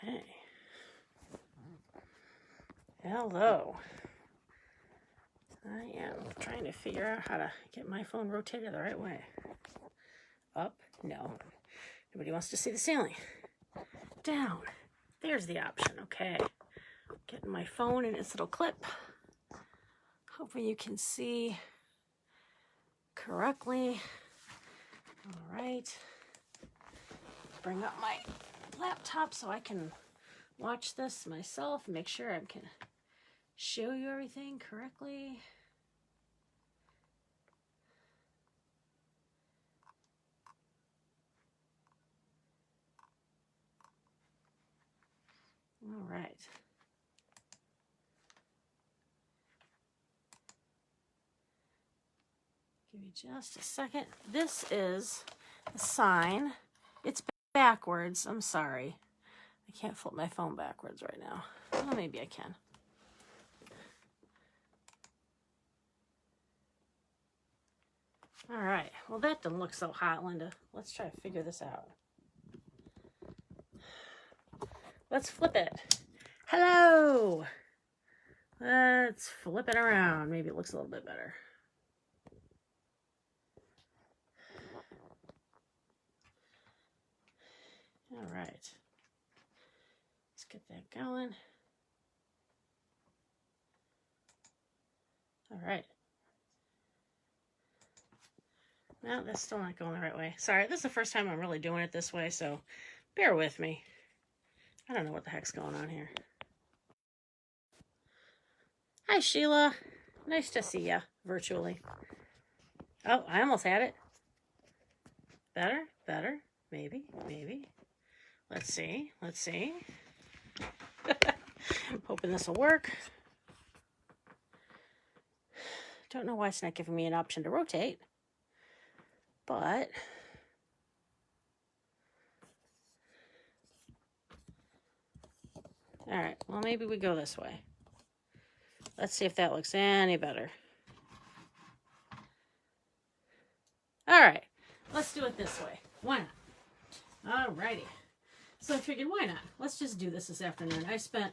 Okay. Hello. I am trying to figure out how to get my phone rotated the right way. Up? No. Nobody wants to see the ceiling. Down. There's the option. Okay. Getting my phone in its little clip. Hopefully you can see correctly. All right. Bring up my laptop so I can watch this myself and make sure I can show you everything correctly. All right. Give me just a second. This is a sign. It's backwards. I'm sorry. I can't flip my phone backwards right now. Well, maybe I can. All right. Well, that doesn't look so hot, Linda. Let's try to figure this out. Let's flip it. Hello. Let's flip it around. Maybe it looks a little bit better. All right. Let's get that going. All right. No, that's still not going the right way. Sorry, this is the first time I'm really doing it this way, so bear with me. I don't know what the heck's going on here. Hi, Sheila. Nice to see ya virtually. Oh, I almost had it. Better, better, maybe, maybe. Let's see, let's see. I'm hoping this will work. Don't know why it's not giving me an option to rotate, but all right, well, maybe we go this way. Let's see if that looks any better. All right, let's do it this way. Why not? All righty. So I figured, why not? Let's just do this afternoon. I spent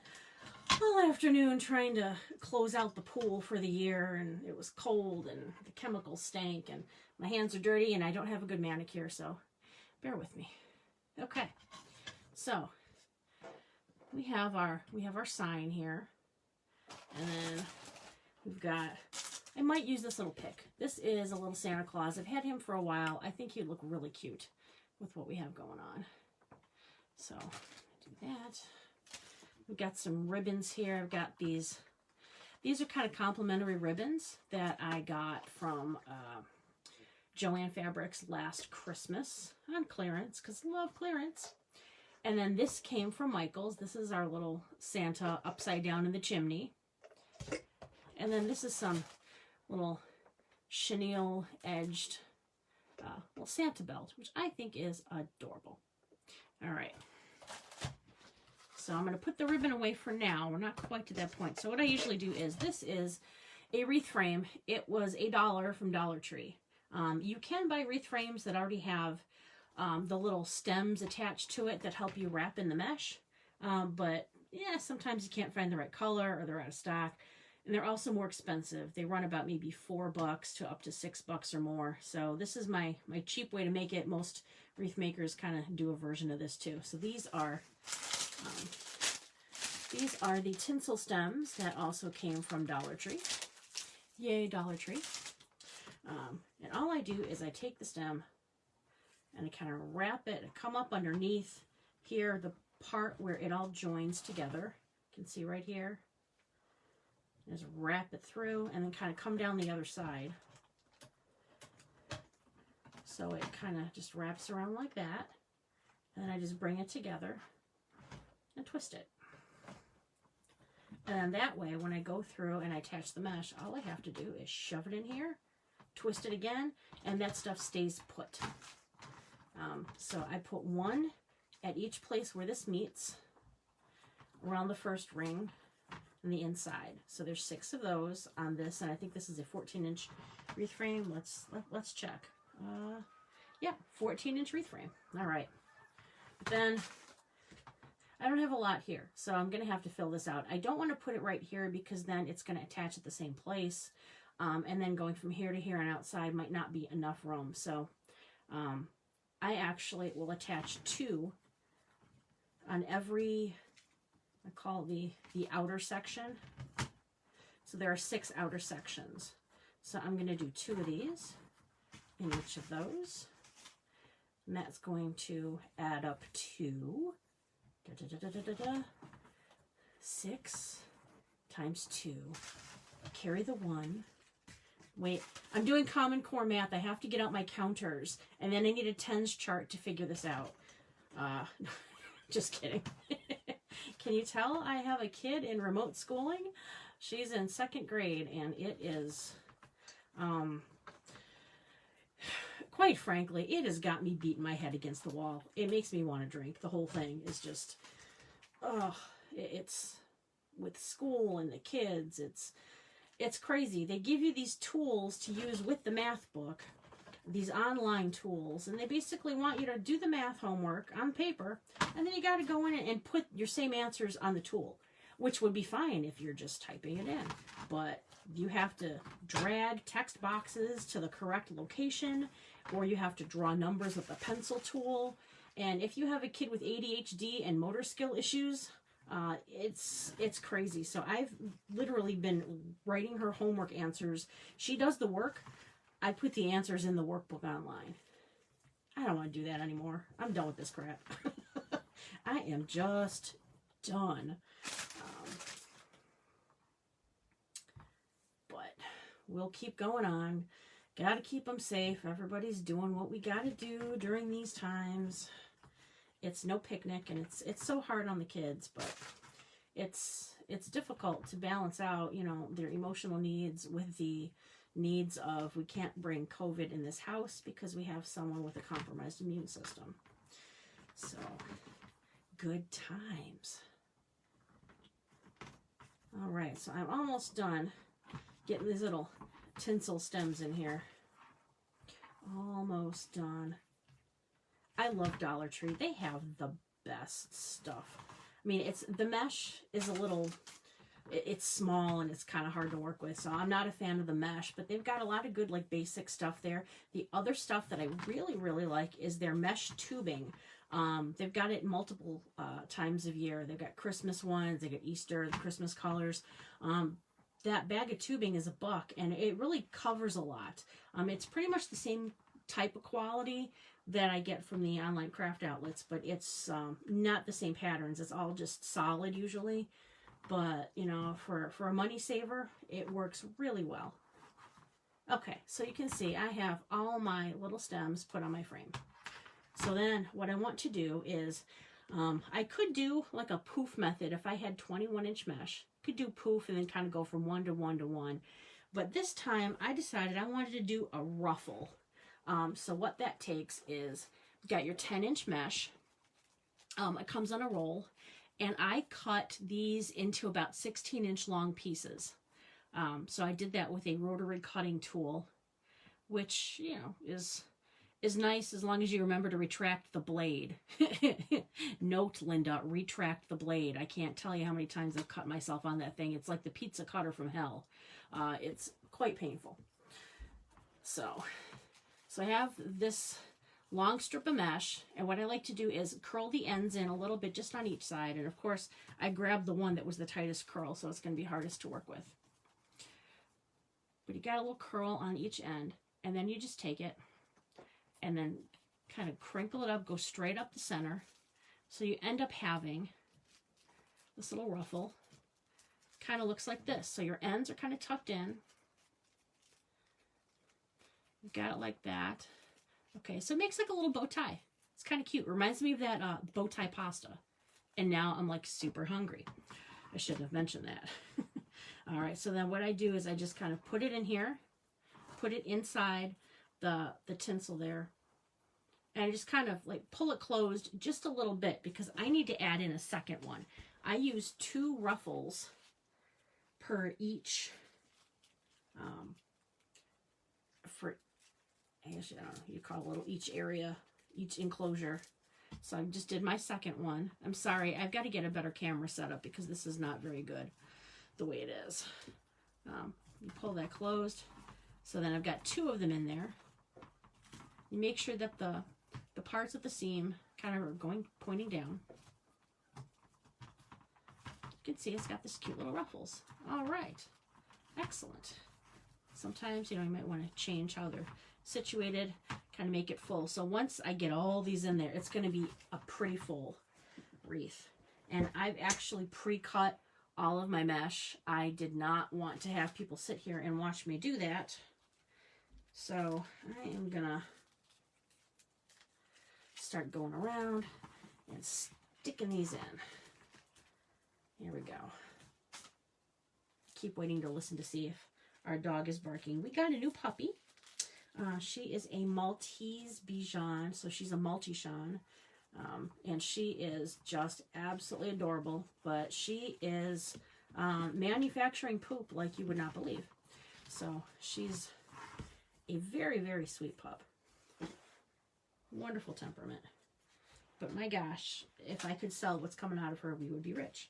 all afternoon trying to close out the pool for the year, and it was cold, and the chemicals stank, and my hands are dirty, and I don't have a good manicure, so bear with me. Okay, so we have our sign here, and then we've got, I might use this little pick. This is a little Santa Claus. I've had him for a while. I think he'd look really cute with what we have going on. So do that. We've got some ribbons here. I've got these. These are kind of complimentary ribbons that I got from Joann Fabrics last Christmas on clearance, because I love clearance. And then this came from Michael's. This is our little Santa upside down in the chimney. And then this is some little chenille edged little Santa belt, which I think is adorable. All right. So I'm going to put the ribbon away for now. We're not quite to that point. So what I usually do is, this is a wreath frame. It was $1 from Dollar Tree. You can buy wreath frames that already have the little stems attached to it that help you wrap in the mesh. But yeah, sometimes you can't find the right color, or they're out of stock. And they're also more expensive. They run about maybe $4 to up to $6 or more. So this is my cheap way to make it. Most wreath makers kind of do a version of this too. So these are the tinsel stems that also came from Dollar Tree. Yay, Dollar Tree. And all I do is I take the stem and I kind of wrap it and come up underneath here, the part where it all joins together. You can see right here. Just wrap it through and then kind of come down the other side. So it kind of just wraps around like that. And then I just bring it together and twist it. And then that way, when I go through and I attach the mesh, all I have to do is shove it in here, twist it again, and that stuff stays put. So I put one at each place where this meets, around the first ring and the inside. So there's 6 of those on this, and I think this is a 14-inch wreath frame. Let's check. Yeah, 14-inch wreath frame. All right. Then I don't have a lot here, so I'm going to have to fill this out. I don't want to put it right here because then it's going to attach at the same place. And then going from here to here and outside might not be enough room. So I actually will attach 2 on every, I call it the outer section. So there are 6 outer sections. So I'm going to do 2 of these in each of those. And that's going to add up to 6 times 2. Carry the 1. Wait, I'm doing Common Core math. I have to get out my counters. And then I need a tens chart to figure this out. Just kidding. Can you tell I have a kid in remote schooling? She's in 2nd grade, and it is, quite frankly, it has got me beating my head against the wall. It makes me want to drink. The whole thing is just, it's with school and the kids, it's crazy. They give you these tools to use with the math book, these online tools, and they basically want you to do the math homework on paper, and then you got to go in and put your same answers on the tool, which would be fine if you're just typing it in. But you have to drag text boxes to the correct location, or you have to draw numbers with the pencil tool. And if you have a kid with ADHD and motor skill issues, it's crazy. So I've literally been writing her homework answers. She does the work. I put the answers in the workbook online. I don't want to do that anymore. I'm done with this crap. I am just done. But we'll keep going on. Got to keep them safe. Everybody's doing what we got to do during these times. It's no picnic, and it's so hard on the kids, but it's difficult to balance out, you know, their emotional needs with the needs of, we can't bring COVID in this house because we have someone with a compromised immune system. So, good times. All right, so I'm almost done getting these little tinsel stems in here. Almost done. I love Dollar Tree. They have the best stuff. I mean, the mesh is a little, it's small and it's kind of hard to work with, so I'm not a fan of the mesh, but they've got a lot of good, like, basic stuff there. The other stuff that I really, really like is their mesh tubing. They've got it multiple times of year. They've got Christmas ones, they got Easter, the Christmas colors. That bag of tubing is $1, and it really covers a lot. It's pretty much the same type of quality that I get from the online craft outlets, but it's not the same patterns. It's all just solid usually. But, you know, for a money saver, it works really well. Okay, so you can see I have all my little stems put on my frame. So then what I want to do is, I could do like a poof method if I had 21-inch mesh. Could do poof and then kind of go from 1 to 1 to 1. But this time I decided I wanted to do a ruffle. So what that takes is, you got your 10-inch mesh. It comes on a roll. And I cut these into about 16-inch long pieces. So I did that with a rotary cutting tool, which, you know, is nice as long as you remember to retract the blade. Note, Linda, retract the blade. I can't tell you how many times I've cut myself on that thing. It's like the pizza cutter from hell. It's quite painful. So I have this long strip of mesh, and what I like to do is curl the ends in a little bit just on each side, and of course I grabbed the one that was the tightest curl, so it's going to be hardest to work with. But you got a little curl on each end, and then you just take it and then kind of crinkle it up, go straight up the center, so you end up having this little ruffle. Kind of looks like this. So your ends are kind of tucked in. You've got it like that. Okay, so it makes like a little bow tie. It's kind of cute. Reminds me of that bow tie pasta. And now I'm like super hungry. I should have mentioned that. All right, so then what I do is I just kind of put it in here, put it inside the tinsel there, and I just kind of like pull it closed just a little bit because I need to add in a second one. I use 2 ruffles per each, for, I guess, I don't know, you call it a little, each area, each enclosure. So I just did my second one. I'm sorry, I've got to get a better camera set up because this is not very good the way it is. You pull that closed. So then I've got 2 of them in there. You make sure that the parts of the seam kind of are pointing down. You can see it's got this cute little ruffles. All right, excellent. Sometimes, you know, you might want to change how they're situated, kind of make it full. So once I get all these in there, it's going to be a pretty full wreath. And I've actually pre-cut all of my mesh. I did not want to have people sit here and watch me do that. So I am going to start going around and sticking these in. Here we go. Keep waiting to listen to see if our dog is barking. We got a new puppy. She is a Maltese Bichon, so she's a Maltese-Shon. And she is just absolutely adorable, but she is manufacturing poop like you would not believe. So she's a very, very sweet pup. Wonderful temperament. But my gosh, if I could sell what's coming out of her, we would be rich.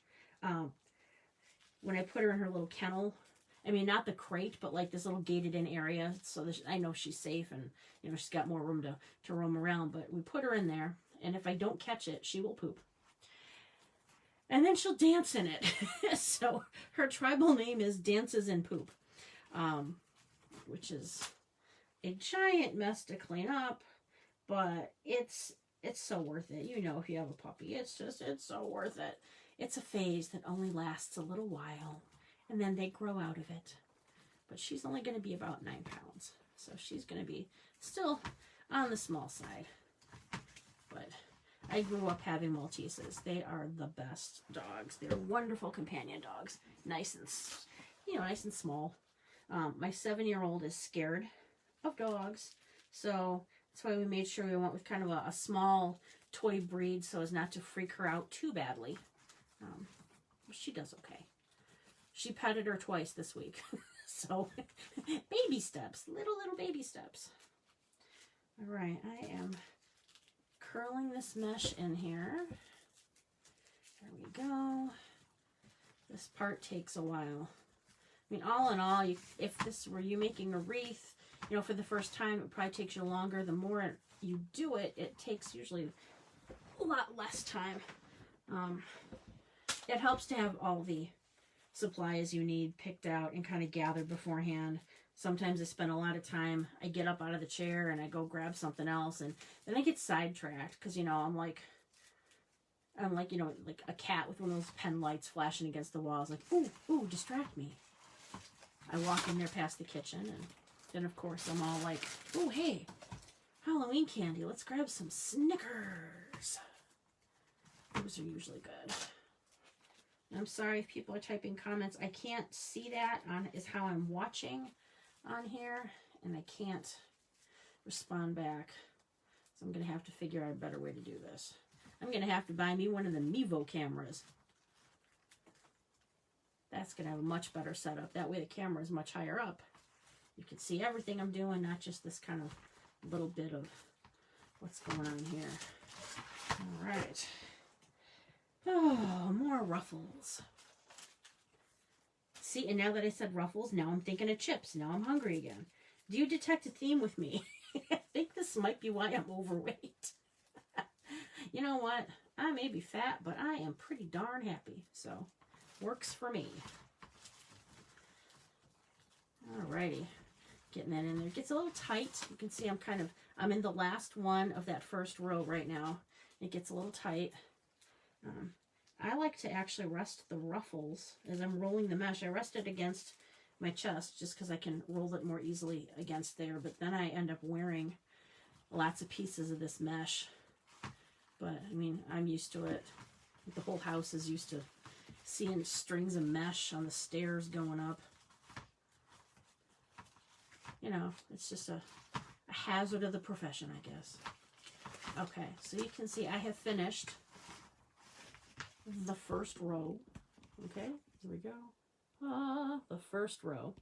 When I put her in her little kennel, I mean, not the crate, but like this little gated in area, so that I know she's safe and, you know, she's got more room to roam around. But we put her in there, and if I don't catch it, she will poop. And then she'll dance in it. So her tribal name is Dances in Poop, which is a giant mess to clean up, but it's so worth it. You know, if you have a puppy, it's so worth it. It's a phase that only lasts a little while, and then they grow out of it. But she's only going to be about 9 pounds, so she's going to be still on the small side. But I grew up having Malteses. They are the best dogs. They're wonderful companion dogs. Nice and, you know, nice and small. My 7-year-old is scared of dogs, so that's why we made sure we went with kind of a small toy breed so as not to freak her out too badly. She does okay. She petted her twice this week. So, baby steps. Little baby steps. All right, I am curling this mesh in here. There we go. This part takes a while. I mean, all in all, if this were you making a wreath, you know, for the first time, it probably takes you longer. The more you do it, it takes usually a lot less time. It helps to have all the supplies you need picked out and kind of gathered beforehand. Sometimes I spend a lot of time, I get up out of the chair and I go grab something else, and then I get sidetracked because, you know, I'm like, you know, like a cat with one of those pen lights flashing against the walls, like, ooh, distract me. I walk in there past the kitchen, and then, of course, I'm all like, oh, hey, Halloween candy, let's grab some Snickers. Those are usually good. I'm sorry if people are typing comments. I can't see that is how I'm watching on here, and I can't respond back. So I'm going to have to figure out a better way to do this. I'm going to have to buy me one of the Mevo cameras. That's going to have a much better setup. That way the camera is much higher up. You can see everything I'm doing, not just this kind of little bit of what's going on here. All right. Oh, more Ruffles. See, and now that I said Ruffles, now I'm thinking of chips. Now I'm hungry again. Do you detect a theme with me? I think this might be why I'm overweight. You know what? I may be fat, but I am pretty darn happy. So, works for me. Alrighty. Getting that in there. It gets a little tight. You can see I'm in the last one of that first row right now. It gets a little tight. I like to actually rest the ruffles as I'm rolling the mesh. I rest it against my chest just because I can roll it more easily against there, but then I end up wearing lots of pieces of this mesh. But, I mean, I'm used to it. The whole house is used to seeing strings of mesh on the stairs going up. You know, it's just a hazard of the profession, I guess. Okay, so you can see I have finished the first row. Okay, here we go. The first row.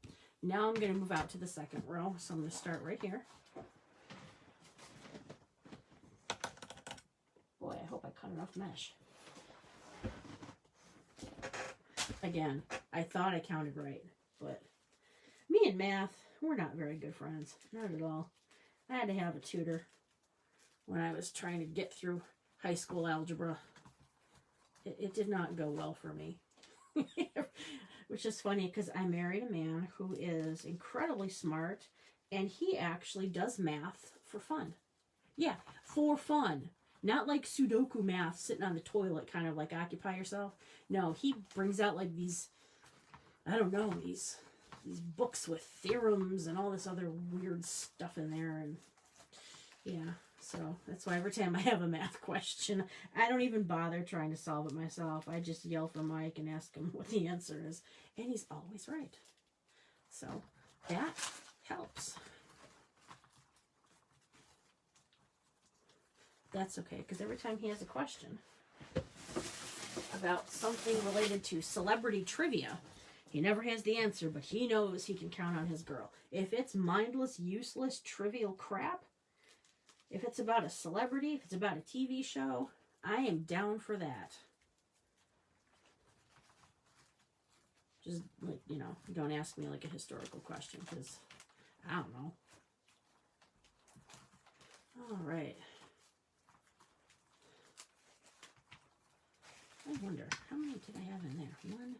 Now I'm going to move out to the second row. So I'm going to start right here. Boy, I hope I cut enough mesh. Again, I thought I counted right, but me and math, we're not very good friends. Not at all. I had to have a tutor when I was trying to get through high school algebra. It did not go well for me. Which is funny because I married a man who is incredibly smart, and he actually does math for fun. Yeah, for fun. Not like Sudoku math sitting on the toilet, kind of like occupy yourself. No, he brings out like these, I don't know, these books with theorems and all this other weird stuff in there. And yeah, so that's why every time I have a math question, I don't even bother trying to solve it myself. I just yell for Mike and ask him what the answer is. And he's always right. So that helps. That's okay, because every time he has a question about something related to celebrity trivia, he never has the answer, but he knows he can count on his girl. If it's mindless, useless, trivial crap, if it's about a celebrity, if it's about a TV show, I am down for that. Just, like, you know, don't ask me like a historical question, because I don't know. All right. I wonder, how many did I have in there? 1,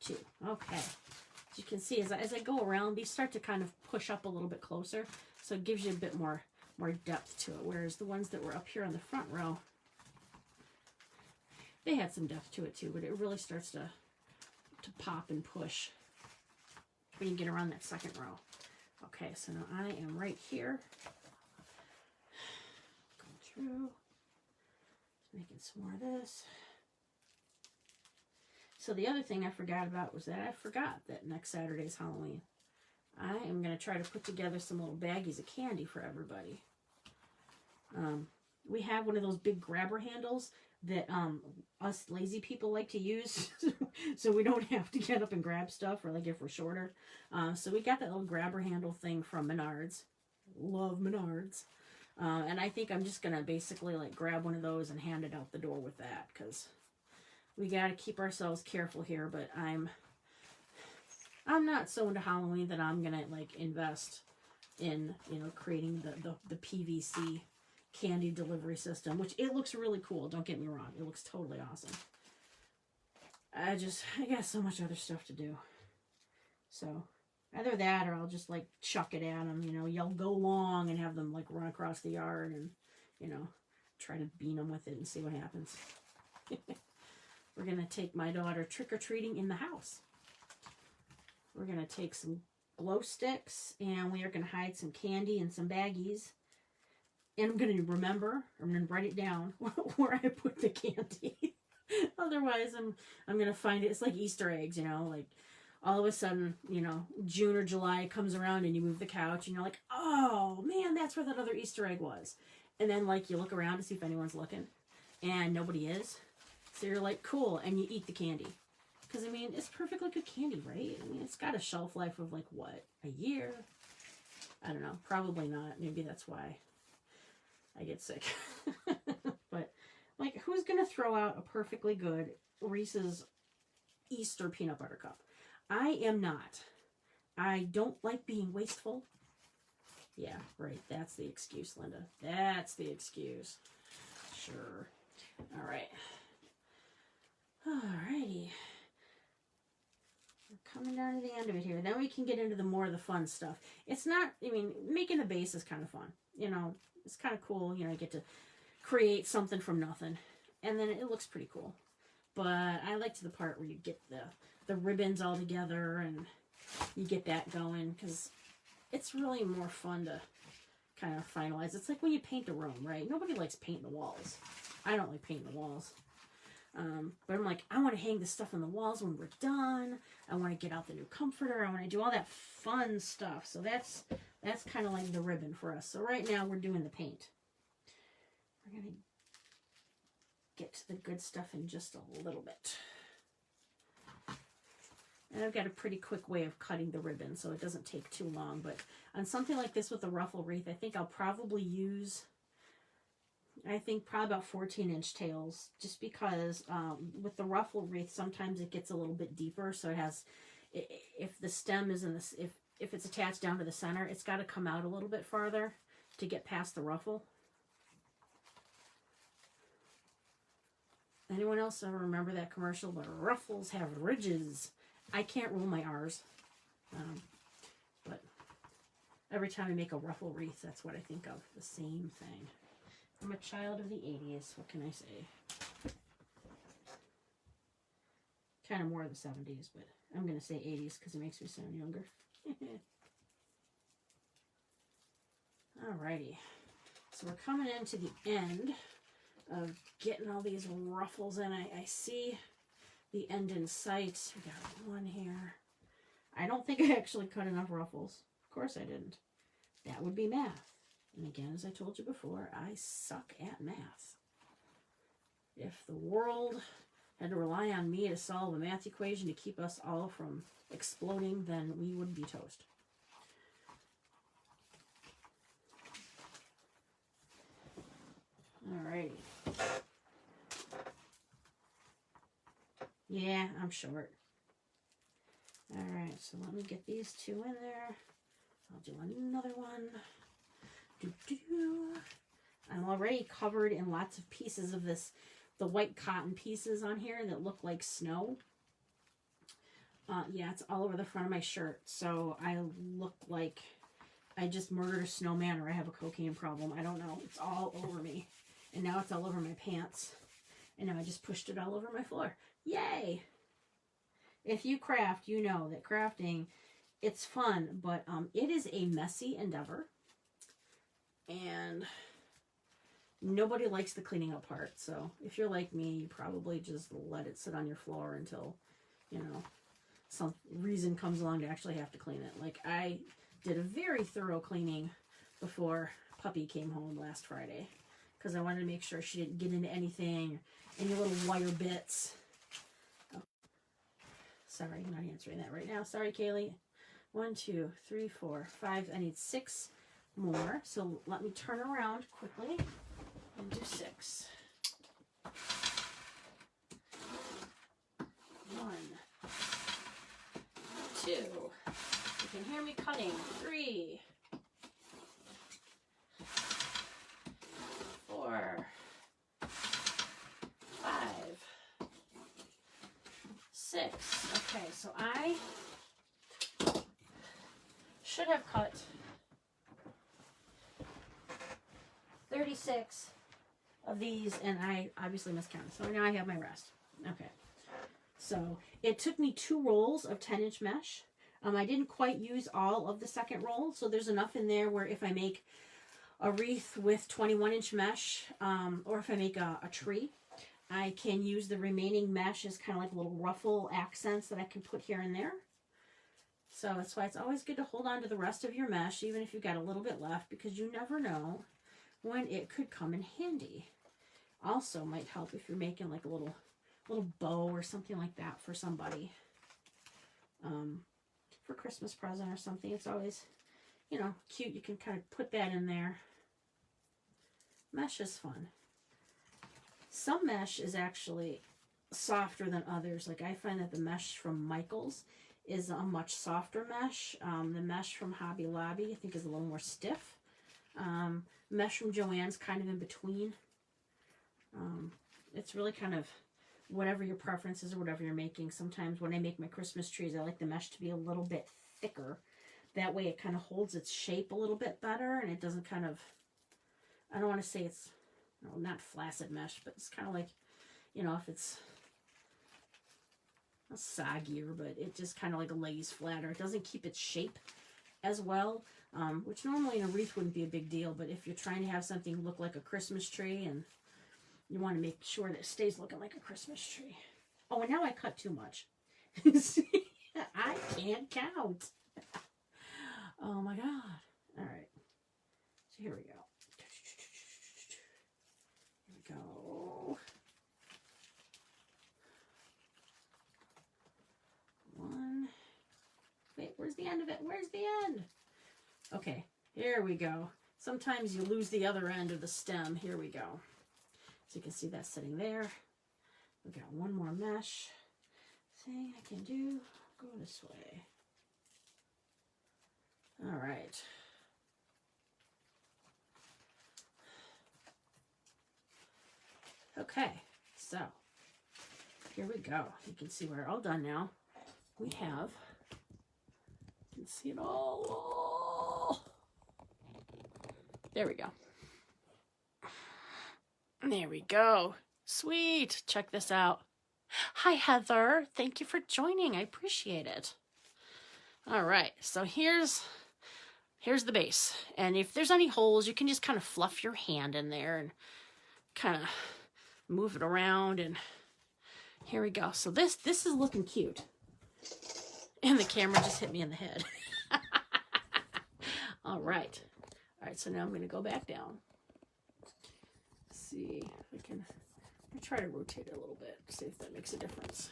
2. Okay. As you can see, as I go around, these start to kind of push up a little bit closer, so it gives you a bit more depth to it, whereas the ones that were up here on the front row, they had some depth to it too, but it really starts to pop and push when you get around that second row. Okay, so now I am right here. Going through, making some more of this. So the other thing I forgot about was that I forgot that next Saturday's Halloween. I am going to try to put together some little baggies of candy for everybody. We have one of those big grabber handles that us lazy people like to use so we don't have to get up and grab stuff, or like if we're shorter. So we got that little grabber handle thing from Menards. Love Menards. And I think I'm just going to basically like grab one of those and hand it out the door with that, because we got to keep ourselves careful here. But I'm not so into Halloween that I'm going to like invest in, you know, creating the PVC candy delivery system, which it looks really cool. Don't get me wrong. It looks totally awesome. I got so much other stuff to do. So either that, or I'll just like chuck it at them, you know, yell go long and have them like run across the yard and, you know, try to bean them with it and see what happens. We're going to take my daughter trick-or-treating in the house. We're going to take some glow sticks, and we are going to hide some candy in some baggies. And I'm going to remember, I'm going to write it down where I put the candy. Otherwise, I'm going to find it. It's like Easter eggs, you know, like all of a sudden, you know, June or July comes around and you move the couch and you're like, oh man, that's where that other Easter egg was. And then like you look around to see if anyone's looking and nobody is. So you're like, cool. And you eat the candy. Because I mean, it's perfectly good candy, right? I mean, it's got a shelf life of like what, a year? I don't know. Probably not. Maybe that's why I get sick. But like, who's going to throw out a perfectly good Reese's Easter peanut butter cup? I am not. I don't like being wasteful. Yeah, right. That's the excuse, Linda. That's the excuse. Sure. All right. Alrighty. We're coming down to the end of it here. Then we can get into the more of the fun stuff. It's not, I mean, making the base is kind of fun. You know, it's kind of cool. You know, you get to create something from nothing. And then it looks pretty cool. But I like the part where you get the ribbons all together and you get that going, because it's really more fun to kind of finalize. It's like when you paint a room, right? Nobody likes painting the walls. I don't like painting the walls. But I'm like, I want to hang the stuff on the walls when we're done. I want to get out the new comforter. I want to do all that fun stuff. So that's kind of like the ribbon for us. So right now we're doing the paint. We're going to get to the good stuff in just a little bit. And I've got a pretty quick way of cutting the ribbon, so it doesn't take too long. But on something like this with the Ruffle wreath, I think I'll probably use I think probably about 14-inch tails, just because with the Ruffle wreath, sometimes it gets a little bit deeper. So it has, if the stem is in this, if it's attached down to the center, it's got to come out a little bit farther to get past the ruffle. Anyone else ever remember that commercial? The ruffles have ridges. I can't roll my R's. But every time I make a Ruffle wreath, that's what I think of. The same thing. I'm a child of the 80s. What can I say? Kind of more of the 70s, but I'm going to say 80s because it makes me sound younger. Alrighty. So we're coming into the end of getting all these ruffles in. I see the end in sight. We got one here. I don't think I actually cut enough ruffles. Of course I didn't. That would be math. And again, as I told you before, I suck at math. If the world had to rely on me to solve a math equation to keep us all from exploding, then we would be toast. Alrighty. Yeah, I'm short. Alright, so let me get these two in there. I'll do another one. I'm already covered in lots of pieces of this, the white cotton pieces on here that look like snow. Yeah, it's all over the front of my shirt, so I look like I just murdered a snowman or I have a cocaine problem. I don't know. It's all over me. And now it's all over my pants. And now I just pushed it all over my floor. Yay! If you craft, you know that crafting, it's fun, but it is a messy endeavor. And nobody likes the cleaning up part. So if you're like me, you probably just let it sit on your floor until, you know, some reason comes along to actually have to clean it. Like I did a very thorough cleaning before Puppy came home last Friday, because I wanted to make sure she didn't get into anything, any little wire bits. Oh. Sorry, I'm not answering that right now. Sorry, Kaylee. 1, 2, 3, 4, 5. I need 6 more. So let me turn around quickly and do 6. 1, 2. You can hear me cutting. 3, 4, 5, 6. Okay, so I should have cut 36 of these, and I obviously miscounted. So now I have my rest. Okay. So it took me 2 rolls of 10-inch mesh. I didn't quite use all of the second roll, so there's enough in there where if I make a wreath with 21-inch mesh, or if I make a tree, I can use the remaining mesh as kind of like little ruffle accents that I can put here and there. So that's why it's always good to hold on to the rest of your mesh, even if you've got a little bit left, because you never know when it could come in handy. Also might help if you're making like a little bow or something like that for somebody. For Christmas present or something. It's always, you know, cute. You can kind of put that in there. Mesh is fun. Some mesh is actually softer than others. Like I find that the mesh from Michaels is a much softer mesh. The mesh from Hobby Lobby I think is a little more stiff. Mesh from Joann's kind of in between. It's really kind of whatever your preference is or whatever you're making. Sometimes when I make my Christmas trees, I like the mesh to be a little bit thicker. That way it kind of holds its shape a little bit better, and it doesn't kind of, I don't want to say it's, no, not flaccid mesh, but it's kind of like, you know, if it's not soggier, but it just kind of like lays flatter. It doesn't keep its shape as well, which normally in a wreath wouldn't be a big deal, but if you're trying to have something look like a Christmas tree and you want to make sure that it stays looking like a Christmas tree. Oh, and now I cut too much. I can't count. Oh my God. All right. So here we go. Here we go. 1. Wait, where's the end of it? Where's the end? Okay, here we go. Sometimes you lose the other end of the stem. Here we go. So you can see that sitting there. We've got one more mesh thing I can do. Go this way. All right. Okay, so here we go. You can see we're all done now. We have, you can see it all. There we go. There we go. Sweet. Check this out. Hi, Heather. Thank you for joining. I appreciate it. All right, so here's the base. And if there's any holes, you can just kind of fluff your hand in there and kind of move it around. And here we go. So this is looking cute. And the camera just hit me in the head. All right. All right, so now I'm going to go back down. See if I can try to rotate it a little bit, see if that makes a difference.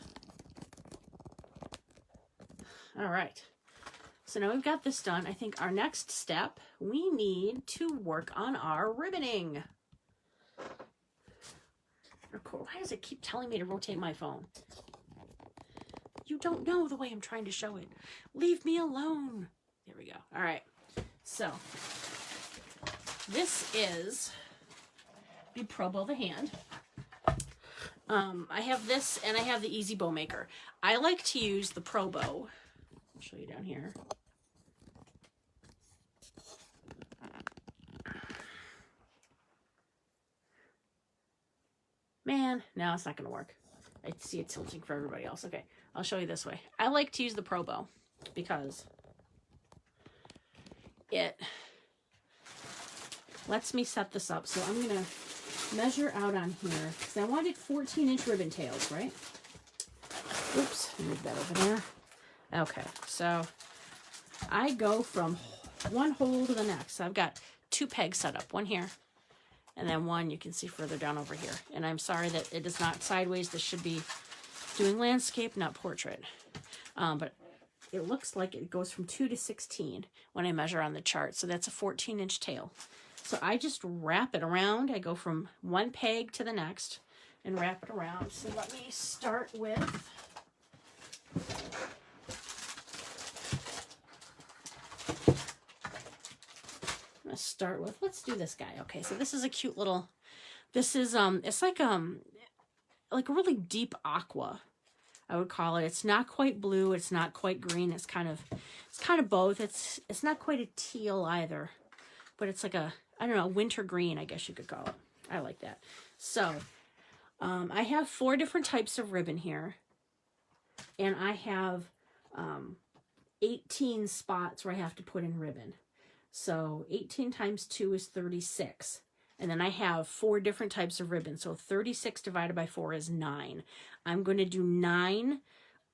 All right. So now we've got this done. I think our next step, we need to work on our ribboning. Why does it keep telling me to rotate my phone? You don't know the way I'm trying to show it. Leave me alone. There we go. All right. So this is the Pro Bow the hand. I have this and I have the Easy Bow Maker. I like to use the Pro Bow. I'll show you down here. Man, no, it's not going to work. I see it tilting for everybody else. Okay, I'll show you this way. I like to use the Pro Bow because it lets me set this up. So I'm going to measure out on here because I wanted 14-inch ribbon tails, right? Oops, move that over there. Okay, so I go from one hole to the next. So I've got 2 pegs set up, one here, and then one you can see further down over here. And I'm sorry that it is not sideways. This should be doing landscape, not portrait. But it looks like it goes from 2 to 16 when I measure on the chart. So that's a 14-inch tail. So I just wrap it around. I go from one peg to the next and wrap it around. So let me start with... let's do this guy. Okay, so this is a cute little, this is, it's like a really deep aqua, I would call it. It's not quite blue, it's not quite green, it's kind of both. It's not quite a teal either, but it's like a, I don't know, winter green, I guess you could call it. I like that. So, I have 4 different types of ribbon here, and I have 18 spots where I have to put in ribbon. So 18 times 2 is 36. And then I have 4 different types of ribbon. So 36 divided by 4 is 9. I'm going to do 9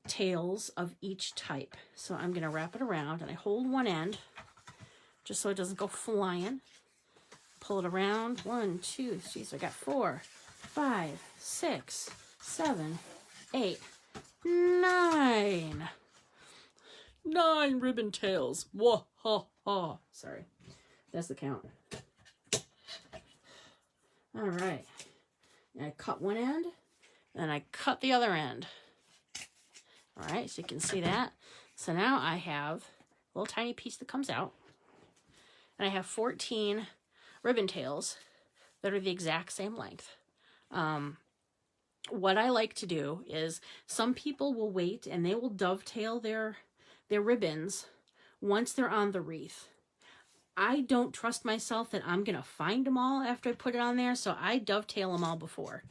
tails of each type. So I'm going to wrap it around and I hold one end just so it doesn't go flying. Pull it around. 1, 2, 3. So I got 4, 5, 6, 7, 8, 9. 9 ribbon tails. Whoa, ha, ha. Sorry. That's the count. All right. I cut one end, and I cut the other end. All right, so you can see that. So now I have a little tiny piece that comes out, and I have 14 ribbon tails that are the exact same length. What I like to do is some people will wait, and they will dovetail their ribbons once they're on the wreath. I don't trust myself that I'm going to find them all after I put it on there, so I dovetail them all before.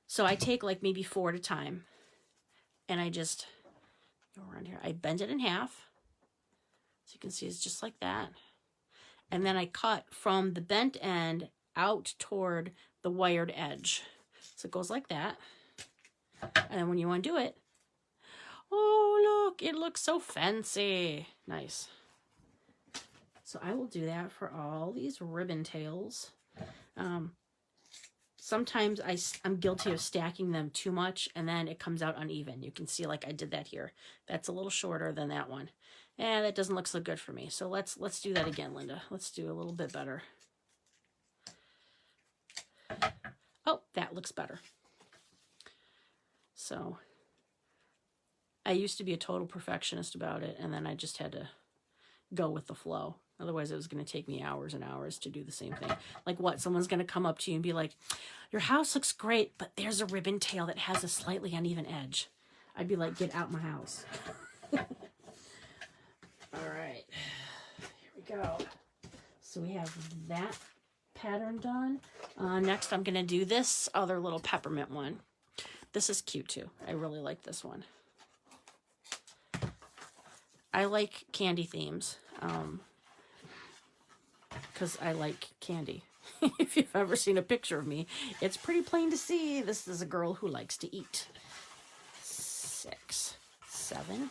So I take like maybe 4 at a time, and I just go around here. I bend it in half, so you can see it's just like that. And then I cut from the bent end out toward the wired edge. So it goes like that. And then when you undo it, oh, look, it looks so fancy. Nice. So I will do that for all these ribbon tails. Sometimes I'm guilty of stacking them too much and then it comes out uneven. You can see like I did that here. That's a little shorter than that one. And that doesn't look so good for me. So let's do that again, Linda. Let's do a little bit better. Oh, that looks better. So I used to be a total perfectionist about it, and then I just had to go with the flow. Otherwise, it was going to take me hours and hours to do the same thing. Like what? Someone's going to come up to you and be like, your house looks great, but there's a ribbon tail that has a slightly uneven edge. I'd be like, get out my house. All right. Here we go. So we have that pattern done. Next, I'm going to do this other little peppermint one. This is cute too. I really like this one. I like candy themes because I like candy. If you've ever seen a picture of me, it's pretty plain to see. This is a girl who likes to eat. 6, 7,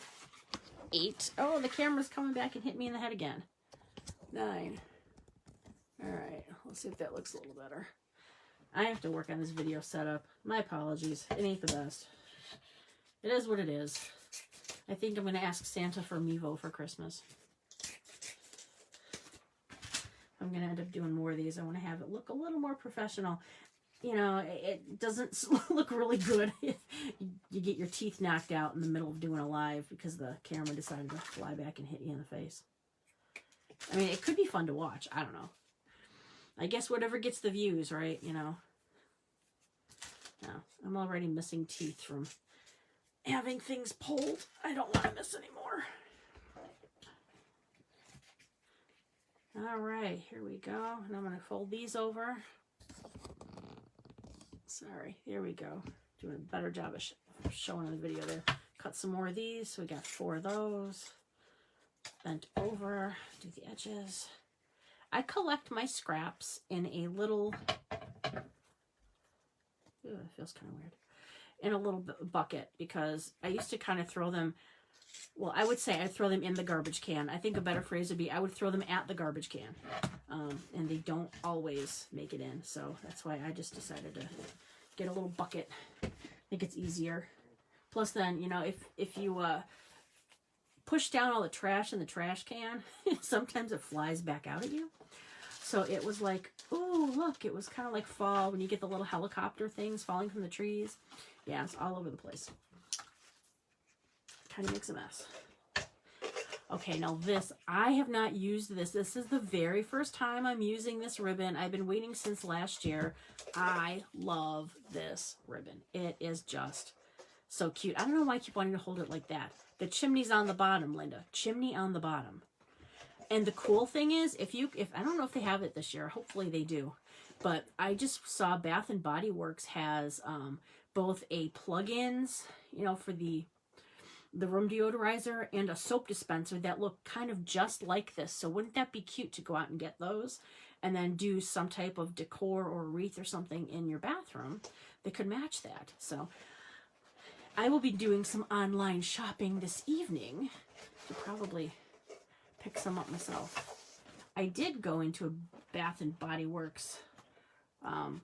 8. Oh, the camera's coming back and hit me in the head again. 9. All right, let's see if that looks a little better. I have to work on this video setup. My apologies. It ain't the best. It is what it is. I think I'm going to ask Santa for Mevo for Christmas. I'm going to end up doing more of these. I want to have it look a little more professional. You know, it doesn't look really good if you get your teeth knocked out in the middle of doing a live because the camera decided to fly back and hit you in the face. I mean, it could be fun to watch. I don't know. I guess whatever gets the views, right? You know. No, I'm already missing teeth from having things pulled. I don't want to miss anymore. All right, here we go. And I'm going to fold these over. Sorry, here we go. Doing a better job of showing in the video there. Cut some more of these. So we got 4 of those. Bent over, do the edges. I collect my scraps in a little, it feels kind of weird, in a little bucket because I used to kind of throw them, well, I would say I'd throw them in the garbage can. I think a better phrase would be I would throw them at the garbage can. And they don't always make it in. So that's why I just decided to get a little bucket. I think it's easier. Plus then, you know, if you push down all the trash in the trash can, sometimes it flies back out at you. So it was like, oh, look, it was kind of like fall when you get the little helicopter things falling from the trees. Yeah, it's all over the place. Kind of makes a mess. Okay, now this, I have not used this. This is the very first time I'm using this ribbon. I've been waiting since last year. I love this ribbon. It is just so cute. I don't know why I keep wanting to hold it like that. The chimney's on the bottom, Linda. Chimney on the bottom. And the cool thing is, if I don't know if they have it this year. Hopefully they do. But I just saw Bath and Body Works has both a plug-ins, you know, for the room deodorizer and a soap dispenser that look kind of just like this. So wouldn't that be cute to go out and get those and then do some type of decor or wreath or something in your bathroom that could match that? So I will be doing some online shopping this evening to probably pick some up myself. I did go into a Bath and Body Works, oh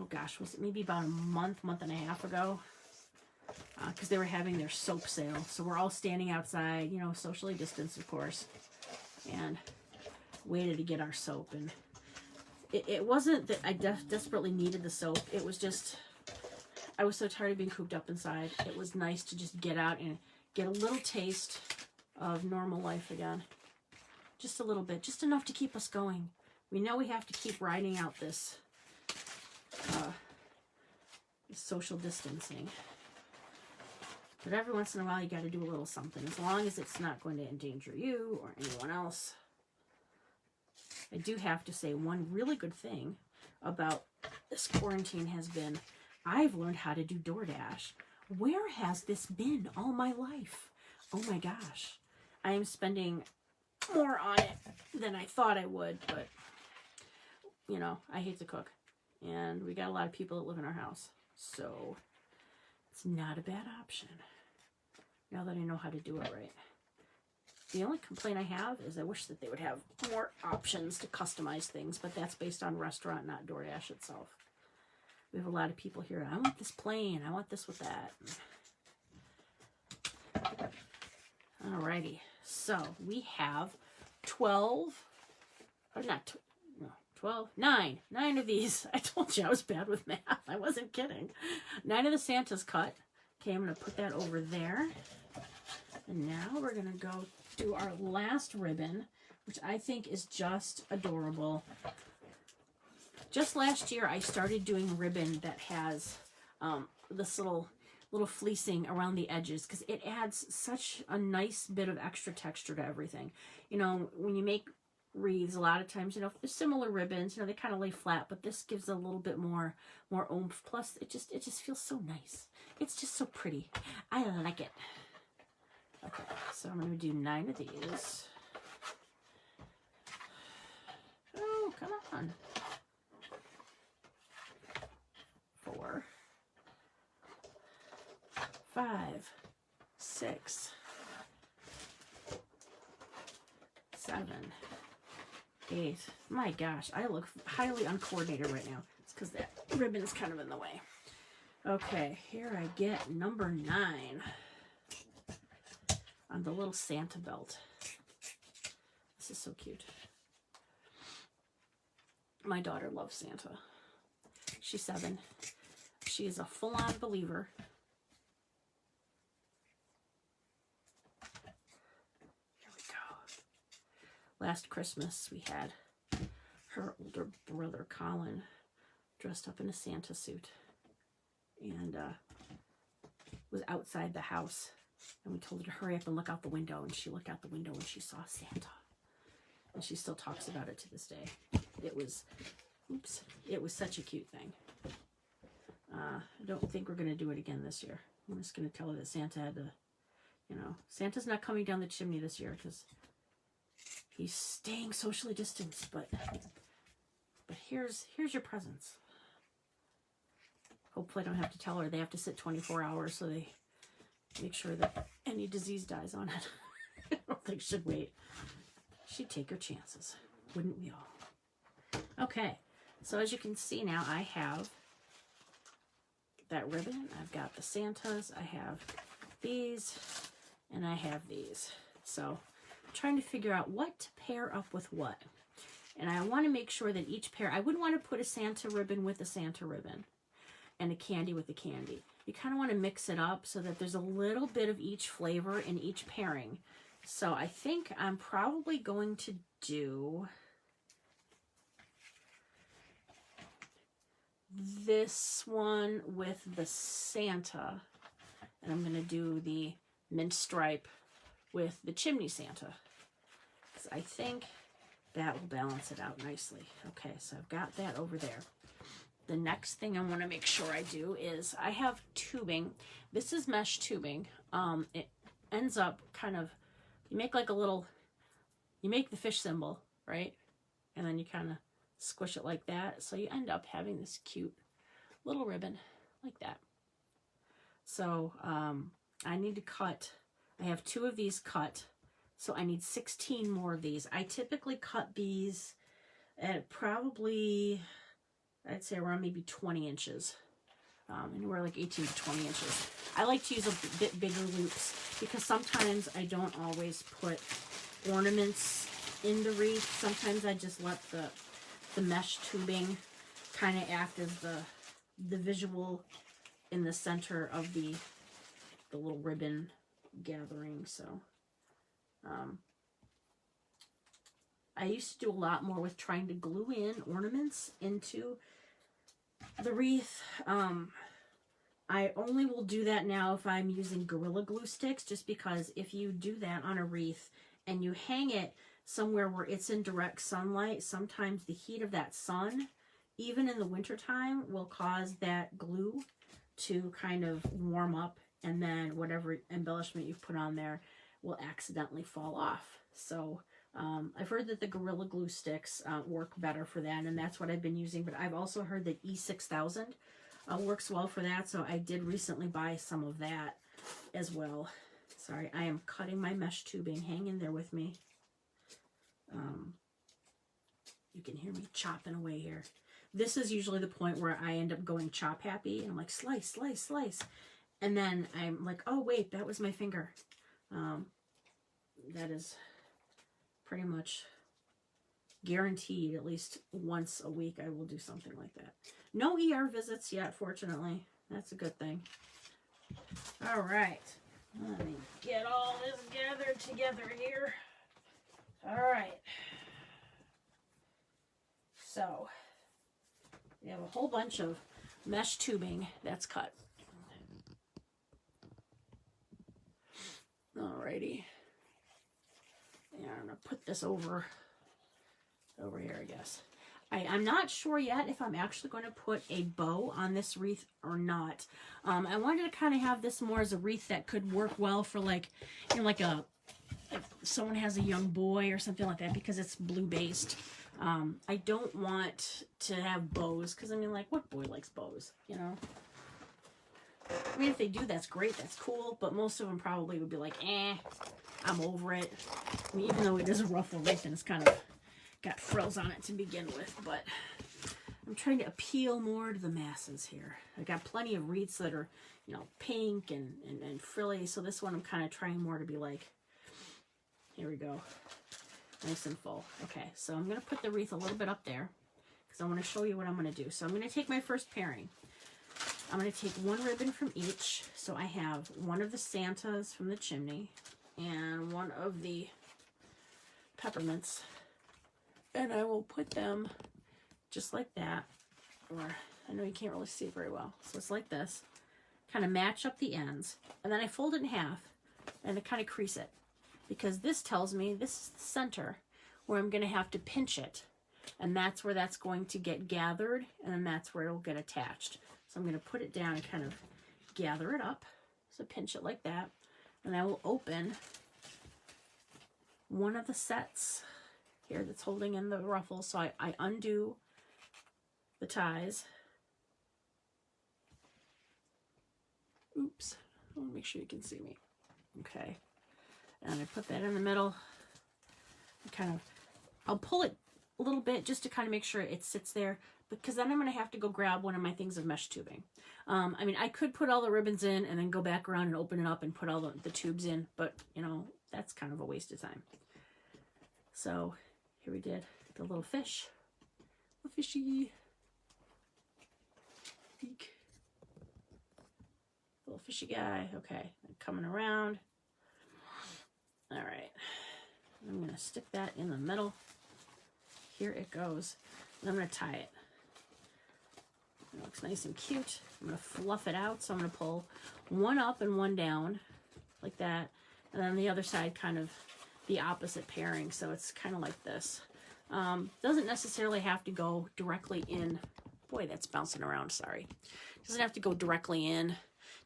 gosh, was it maybe about a month and a half ago? Because they were having their soap sale. So we're all standing outside, you know, socially distanced, of course, and waited to get our soap. And it wasn't that I desperately needed the soap. It was just, I was so tired of being cooped up inside. It was nice to just get out and get a little taste of normal life again. Just a little bit, just enough to keep us going. We know we have to keep riding out this social distancing. But every once in a while, you got to do a little something, as long as it's not going to endanger you or anyone else. I do have to say one really good thing about this quarantine has been I've learned how to do DoorDash. Where has this been all my life? Oh my gosh. I am spending more on it than I thought I would, but, you know, I hate to cook. And we got a lot of people that live in our house. So it's not a bad option now that I know how to do it right. The only complaint I have is I wish that they would have more options to customize things, but that's based on restaurant, not DoorDash itself. We have a lot of people here. I want this plain. I want this with that. Alrighty. So we have 12, or not, no, 12, 9 of these. I told you I was bad with math. I wasn't kidding. 9 of the Santas cut. Okay, I'm going to put that over there. And now we're going to go do our last ribbon, which I think is just adorable. Just last year, I started doing ribbon that has this little fleecing around the edges, because it adds such a nice bit of extra texture to everything. You know, when you make wreaths, a lot of times, you know, there's similar ribbons, you know, they kind of lay flat, but this gives a little bit more oomph. Plus, it just feels so nice. It's just so pretty. I like it. Okay, so I'm going to do 9 of these. Oh, come on. 4, 5, 6, 7, 8. My gosh, I look highly uncoordinated right now. It's because that ribbon is kind of in the way. Okay, here I get number 9 on the little Santa belt. This is so cute. My daughter loves Santa. She's 7. She is a full-on believer. Here we go. Last Christmas, we had her older brother, Colin, dressed up in a Santa suit. And was outside the house. And we told her to hurry up and look out the window. And she looked out the window and she saw Santa. And she still talks about it to this day. It was, oops, it was such a cute thing. I don't think we're going to do it again this year. I'm just going to tell her that Santa had to, you know, Santa's not coming down the chimney this year because he's staying socially distanced. But here's your presents. Hopefully I don't have to tell her they have to sit 24 hours so they make sure that any disease dies on it. I don't think she'd wait. She'd take her chances. Wouldn't we all? Okay, so as you can see now, I have that ribbon. I've got the Santas. I have these, and I have these. So I'm trying to figure out what to pair up with what. And I want to make sure that each pair, I wouldn't want to put a Santa ribbon with a Santa ribbon and a candy with a candy. You kind of want to mix it up so that there's a little bit of each flavor in each pairing. So I think I'm probably going to do this one with the Santa, and I'm going to do the mint stripe with the chimney Santa, because I think that will balance it out nicely. Okay, so I've got that over there. The next thing I want to make sure I do is I have tubing. This is mesh tubing. It ends up kind of, you make like a little, you make the fish symbol, right? And then you kind of squish it like that. So you end up having this cute little ribbon like that. So I need to cut, I have 2 of these cut. So I need 16 more of these. I typically cut these at probably, I'd say around maybe 20 inches. Anywhere like 18 to 20 inches. I like to use a bit bigger loops because sometimes I don't always put ornaments in the wreath. Sometimes I just let the mesh tubing kind of act as the visual in the center of the little ribbon gathering. So I used to do a lot more with trying to glue in ornaments into the wreath. I only will do that now if I'm using Gorilla Glue sticks, just because if you do that on a wreath and you hang it somewhere where it's in direct sunlight, sometimes the heat of that sun, even in the wintertime, will cause that glue to kind of warm up, and then whatever embellishment you've put on there will accidentally fall off. So I've heard that the Gorilla Glue sticks work better for that, and that's what I've been using. But I've also heard that E6000 works well for that, so I did recently buy some of that as well. Sorry, I am cutting my mesh tubing. Hang in there with me. You can hear me chopping away here. This is usually the point where I end up going chop happy, and I'm like, slice, slice, slice. And then I'm like, oh wait, that was my finger. that is pretty much guaranteed. At least once a week I will do something like that. No ER visits yet, fortunately. That's a good thing. All right. Let me get all this gathered together here. All right. So, we have a whole bunch of mesh tubing that's cut. Alrighty. Yeah, I'm going to put this over here, I guess. I'm not sure yet if I'm actually going to put a bow on this wreath or not. I wanted to kind of have this more as a wreath that could work well for like, you know, like if someone has a young boy or something like that, because it's blue based. I don't want to have bows, because I mean, like, what boy likes bows, you know? I mean, if they do, that's great, that's cool, but most of them probably would be like, I'm over it. I mean, even though it is a ruffle wreath and it's kind of got frills on it to begin with, but I'm trying to appeal more to the masses here. I got plenty of wreaths that are, you know, pink and frilly, so this one I'm kind of trying more to be like, here we go, nice and full. Okay, so I'm going to put the wreath a little bit up there, because I want to show you what I'm going to do. So I'm going to take my first pairing. I'm going to take one ribbon from each, so I have one of the Santas from the chimney, and one of the peppermints, and I will put them just like that, or I know you can't really see it very well, so it's like this, kind of match up the ends, and then I fold it in half and I kind of crease it, because this tells me this is the center where I'm going to have to pinch it, and that's where that's going to get gathered, and then that's where it'll get attached. So I'm going to put it down and kind of gather it up, so pinch it like that, and I will open one of the sets here that's holding in the ruffle. So I undo the ties. Oops, I want to make sure you can see me. Okay, and I put that in the middle. I'll pull it a little bit just to kind of make sure it sits there, because then I'm going to have to go grab one of my things of mesh tubing. I mean, I could put all the ribbons in and then go back around and open it up and put all the tubes in, but, you know, that's kind of a waste of time. So here we did the little fish. A fishy. Peek. Little fishy guy. Okay, coming around. All right. I'm going to stick that in the middle. Here it goes. And I'm going to tie it. It looks nice and cute. I'm going to fluff it out. So I'm going to pull one up and one down like that. And then the other side kind of the opposite pairing. So it's kind of like this. Doesn't necessarily have to go directly in. Boy, that's bouncing around. Sorry. Doesn't have to go directly in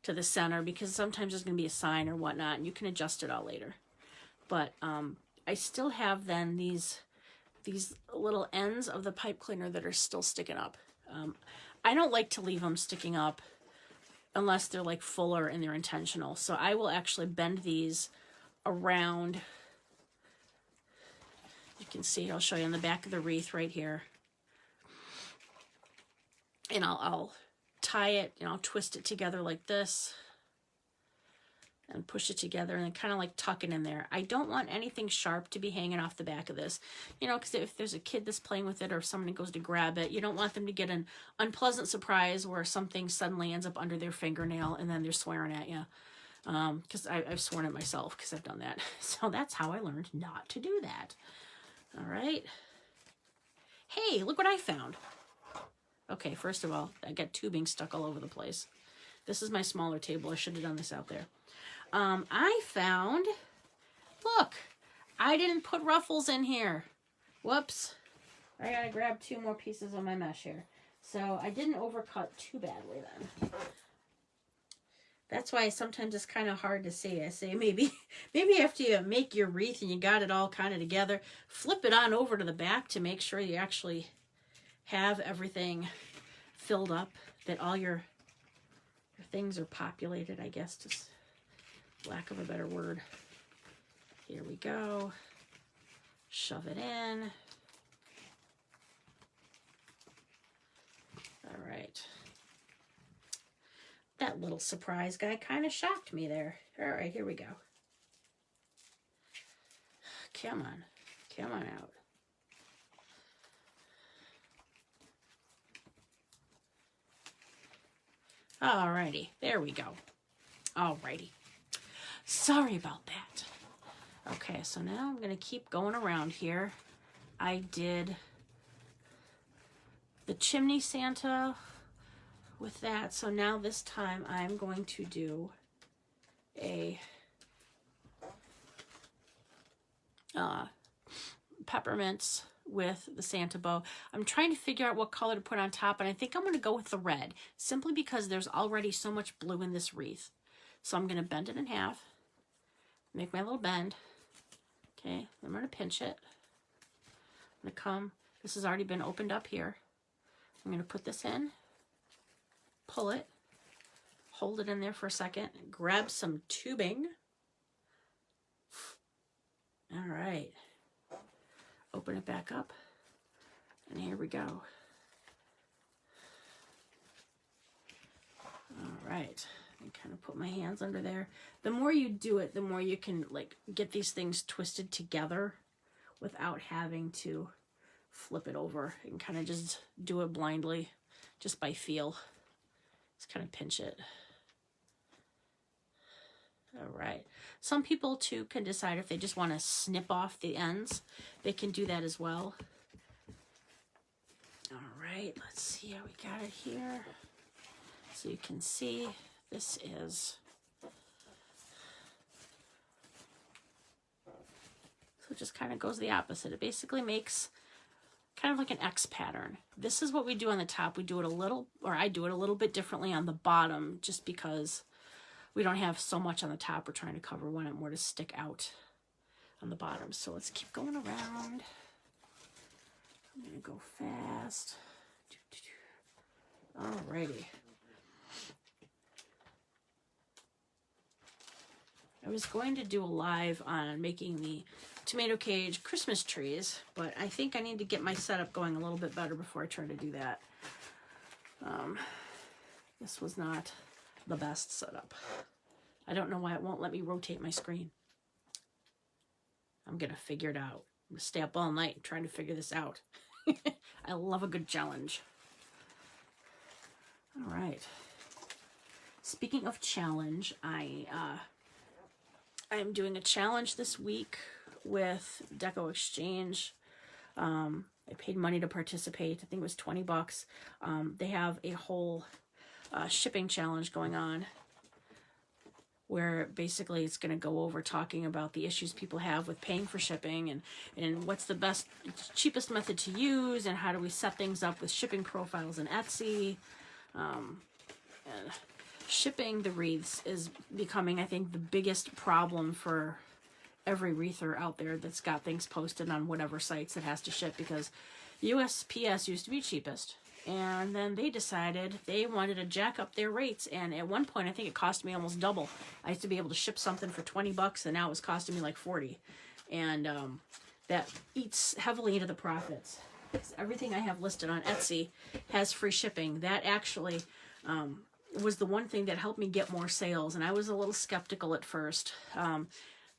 to the center, because sometimes there's going to be a sign or whatnot, and you can adjust it all later. But I still have then these little ends of the pipe cleaner that are still sticking up. I don't like to leave them sticking up unless they're like fuller and they're intentional. So I will actually bend these around. You can see, I'll show you on the back of the wreath right here. And I'll tie it, and I'll twist it together like this and push it together, and then kind of like tuck it in there. I don't want anything sharp to be hanging off the back of this, you know, because if there's a kid that's playing with it or if someone goes to grab it, you don't want them to get an unpleasant surprise where something suddenly ends up under their fingernail and then they're swearing at you. Because I've sworn at myself because I've done that. So that's how I learned not to do that. All right. Hey, look what I found. Okay, first of all, I got tubing stuck all over the place. This is my smaller table. I should have done this out there. I found, look, I didn't put ruffles in here. Whoops. I gotta grab 2 more pieces of my mesh here. So I didn't overcut too badly then. That's why sometimes it's kind of hard to see. I say maybe after you make your wreath and you got it all kind of together, flip it on over to the back to make sure you actually have everything filled up, that all your things are populated, I guess, just lack of a better word. Here we go. Shove it in. All right. That little surprise guy kind of shocked me there. All right, here we go. Come on. Come on out. Alrighty. There we go. Alrighty. Sorry about that. Okay, so now I'm going to keep going around here. I did the chimney Santa with that. So now this time I'm going to do a peppermints with the Santa bow. I'm trying to figure out what color to put on top, and I think I'm going to go with the red, simply because there's already so much blue in this wreath. So I'm going to bend it in half, make my little bend. Okay, I'm going to pinch it. I'm going to come, this has already been opened up here. I'm going to put this in, pull it, hold it in there for a second, grab some tubing. All right. Open it back up, and here we go. All right, and kind of put my hands under there. The more you do it, the more you can like get these things twisted together without having to flip it over, and kind of just do it blindly, just by feel. Just kind of pinch it. All right. Some people too can decide if they just want to snip off the ends. They can do that as well. All right. Let's see how we got it here. So you can see this is. So it just kind of goes the opposite. It basically makes kind of like an X pattern. This is what we do on the top. We do it a little, or I do it a little bit differently on the bottom, just because we don't have so much on the top. We're trying to cover, we want it more to stick out on the bottom. So let's keep going around. I'm going to go fast. Alrighty. I was going to do a live on making the tomato cage Christmas trees, but I think I need to get my setup going a little bit better before I try to do that. This was not the best setup. I don't know why it won't let me rotate my screen. I'm gonna figure it out. I'm gonna stay up all night trying to figure this out. I love a good challenge. All right. Speaking of challenge, I'm doing a challenge this week with Decor Exchange. I paid money to participate. I think it was 20 bucks. They have a whole shipping challenge going on, where basically it's going to go over talking about the issues people have with paying for shipping, and what's the best, cheapest method to use, and how do we set things up with shipping profiles in Etsy. And shipping the wreaths is becoming, I think, the biggest problem for every wreather out there that's got things posted on whatever sites it has to ship, because USPS used to be cheapest. And then they decided they wanted to jack up their rates. And at one point, I think it cost me almost double. I used to be able to ship something for 20 bucks, and now it was costing me like 40. And that eats heavily into the profits. Everything I have listed on Etsy has free shipping. That actually was the one thing that helped me get more sales. And I was a little skeptical at first.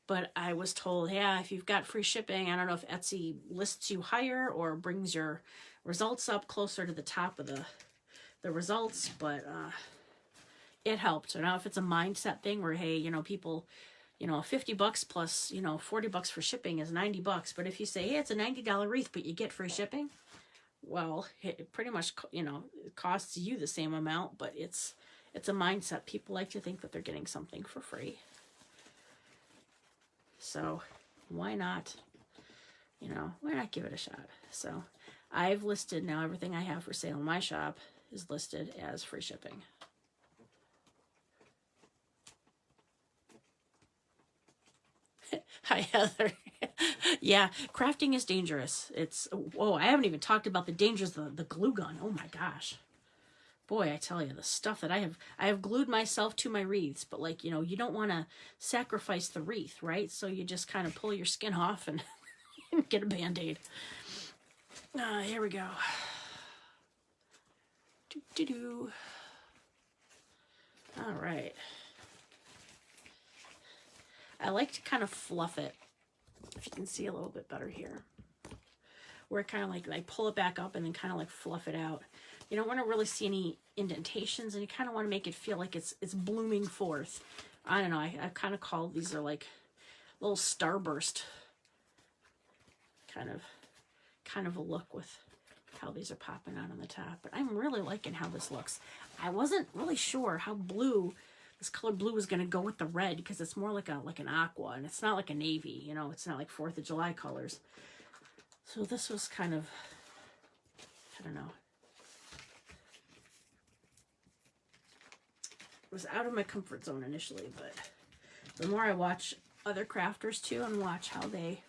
But I was told, yeah, if you've got free shipping, I don't know if Etsy lists you higher or brings your results up closer to the top of the results, but it helped. So now if it's a mindset thing where, hey, you know, people, you know, 50 bucks plus, you know, 40 bucks for shipping is 90 bucks. But if you say, hey, it's a $90 wreath, but you get free shipping, well, it pretty much, you know, it costs you the same amount, but it's a mindset. People like to think that they're getting something for free. So why not, you know, why not give it a shot? So I've listed now everything I have for sale in my shop is listed as free shipping. Hi, Heather. Yeah, crafting is dangerous. It's, whoa, I haven't even talked about the dangers of the glue gun. Oh my gosh. Boy, I tell you, the stuff that I have glued myself to my wreaths, but like, you know, you don't want to sacrifice the wreath, right? So you just kind of pull your skin off and get a Band-Aid. Here we go. Do-do-do. All right. I like to kind of fluff it if you can see a little bit better here, where it kind of like I pull it back up and then kind of like fluff it out. You don't want to really see any indentations, and you kind of want to make it feel like it's blooming forth. I don't know, I kind of call these are like little starburst kind of a look with how these are popping out on the top. But I'm really liking how this looks. I wasn't really sure how blue, this color blue, was going to go with the red, because it's more like an aqua, and it's not like a navy, you know, it's not like 4th of July colors. So this was kind of, I don't know. It was out of my comfort zone initially, but the more I watch other crafters too and watch how they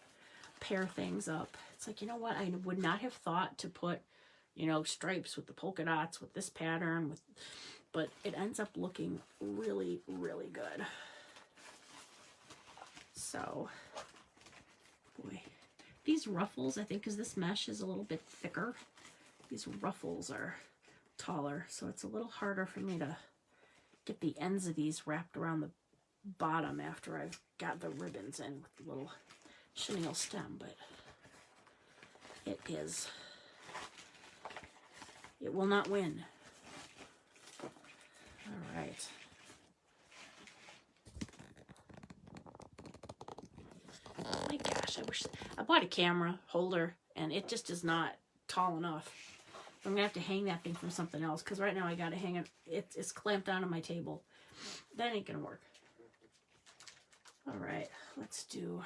pair things up, it's like, you know what, I would not have thought to put, you know, stripes with the polka dots with this pattern, but it ends up looking really, really good. So, boy, these ruffles, I think, because this mesh is a little bit thicker, these ruffles are taller, so it's a little harder for me to get the ends of these wrapped around the bottom after I've got the ribbons in with the little chenille stem, but it will not win. All right. Oh my gosh, I bought a camera holder and it just is not tall enough. I'm gonna have to hang that thing from something else, because right now I gotta hang it. It's clamped onto my table. That ain't gonna work. All right, let's do.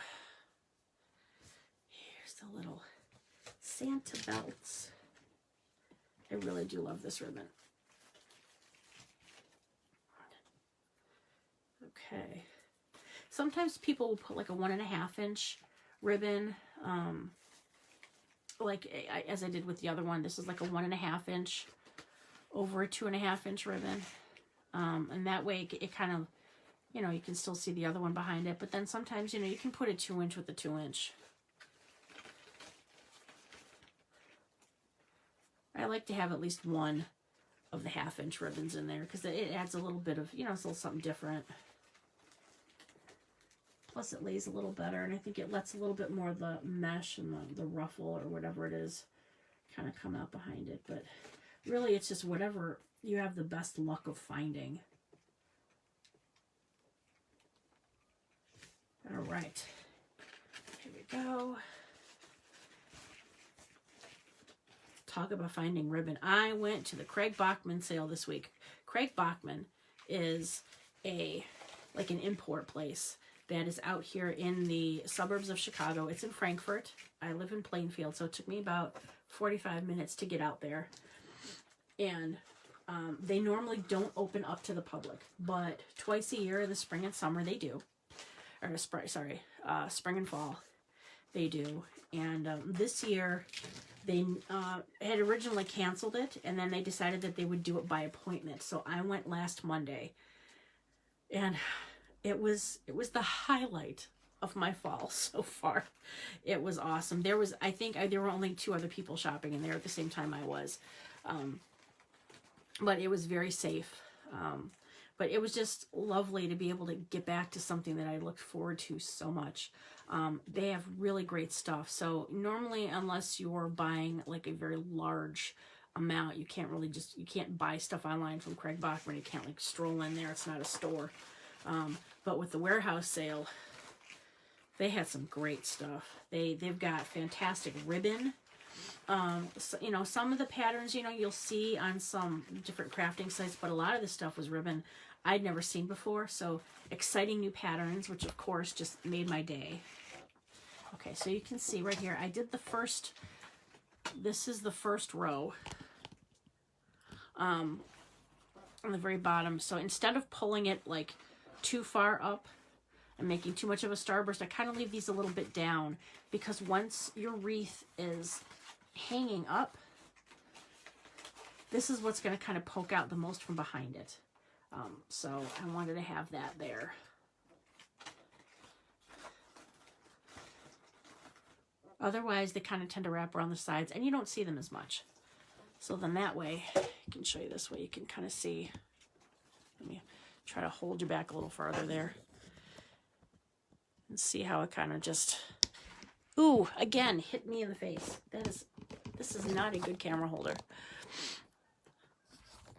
Here's the little Santa belts. I really do love this ribbon. Okay. Sometimes people will put like a 1.5 inch ribbon. Like as I did with the other one, this is like a 1.5 inch over a 2.5 inch ribbon. And that way it kind of, you know, you can still see the other one behind it. But then sometimes, you know, you can put a 2 inch with a 2 inch. I like to have at least one of the 1/2 inch ribbons in there, because it adds a little bit of, you know, it's a little something different. Plus it lays a little better, and I think it lets a little bit more of the mesh and the ruffle or whatever it is kind of come out behind it. But really it's just whatever you have the best luck of finding. All right, here we go. Talk about finding ribbon. I went to the Craig Bachman sale this week. Craig Bachman is like an import place that is out here in the suburbs of Chicago. It's in Frankfort. I live in Plainfield, so it took me about 45 minutes to get out there. And they normally don't open up to the public, but twice a year in the spring and summer they do. Or spring and fall they do. And this year they had originally canceled it, and then they decided that they would do it by appointment. So I went last Monday, and it was the highlight of my fall so far. It was awesome. I think there were only 2 other people shopping in there at the same time I was. But it was very safe. But it was just lovely to be able to get back to something that I looked forward to so much. They have really great stuff. So normally, unless you're buying like a very large amount, you can't buy stuff online from Craig Bachman. You can't like stroll in there. It's not a store. But with the warehouse sale, they had some great stuff. They've got fantastic ribbon. So, you know, some of the patterns, you know, you'll see on some different crafting sites, but a lot of the stuff was ribbon I'd never seen before. So exciting new patterns, which of course just made my day. Okay, so you can see right here, I did this is the first row on the very bottom. So instead of pulling it like too far up and making too much of a starburst, I kind of leave these a little bit down, because once your wreath is hanging up, this is what's going to kind of poke out the most from behind it. So I wanted to have that there. Otherwise, they kind of tend to wrap around the sides, and you don't see them as much. So then that way, I can show you this way, you can kind of see. Let me try to hold you back a little farther there. And see how it kind of just Ooh, again, hit me in the face. This is not a good camera holder.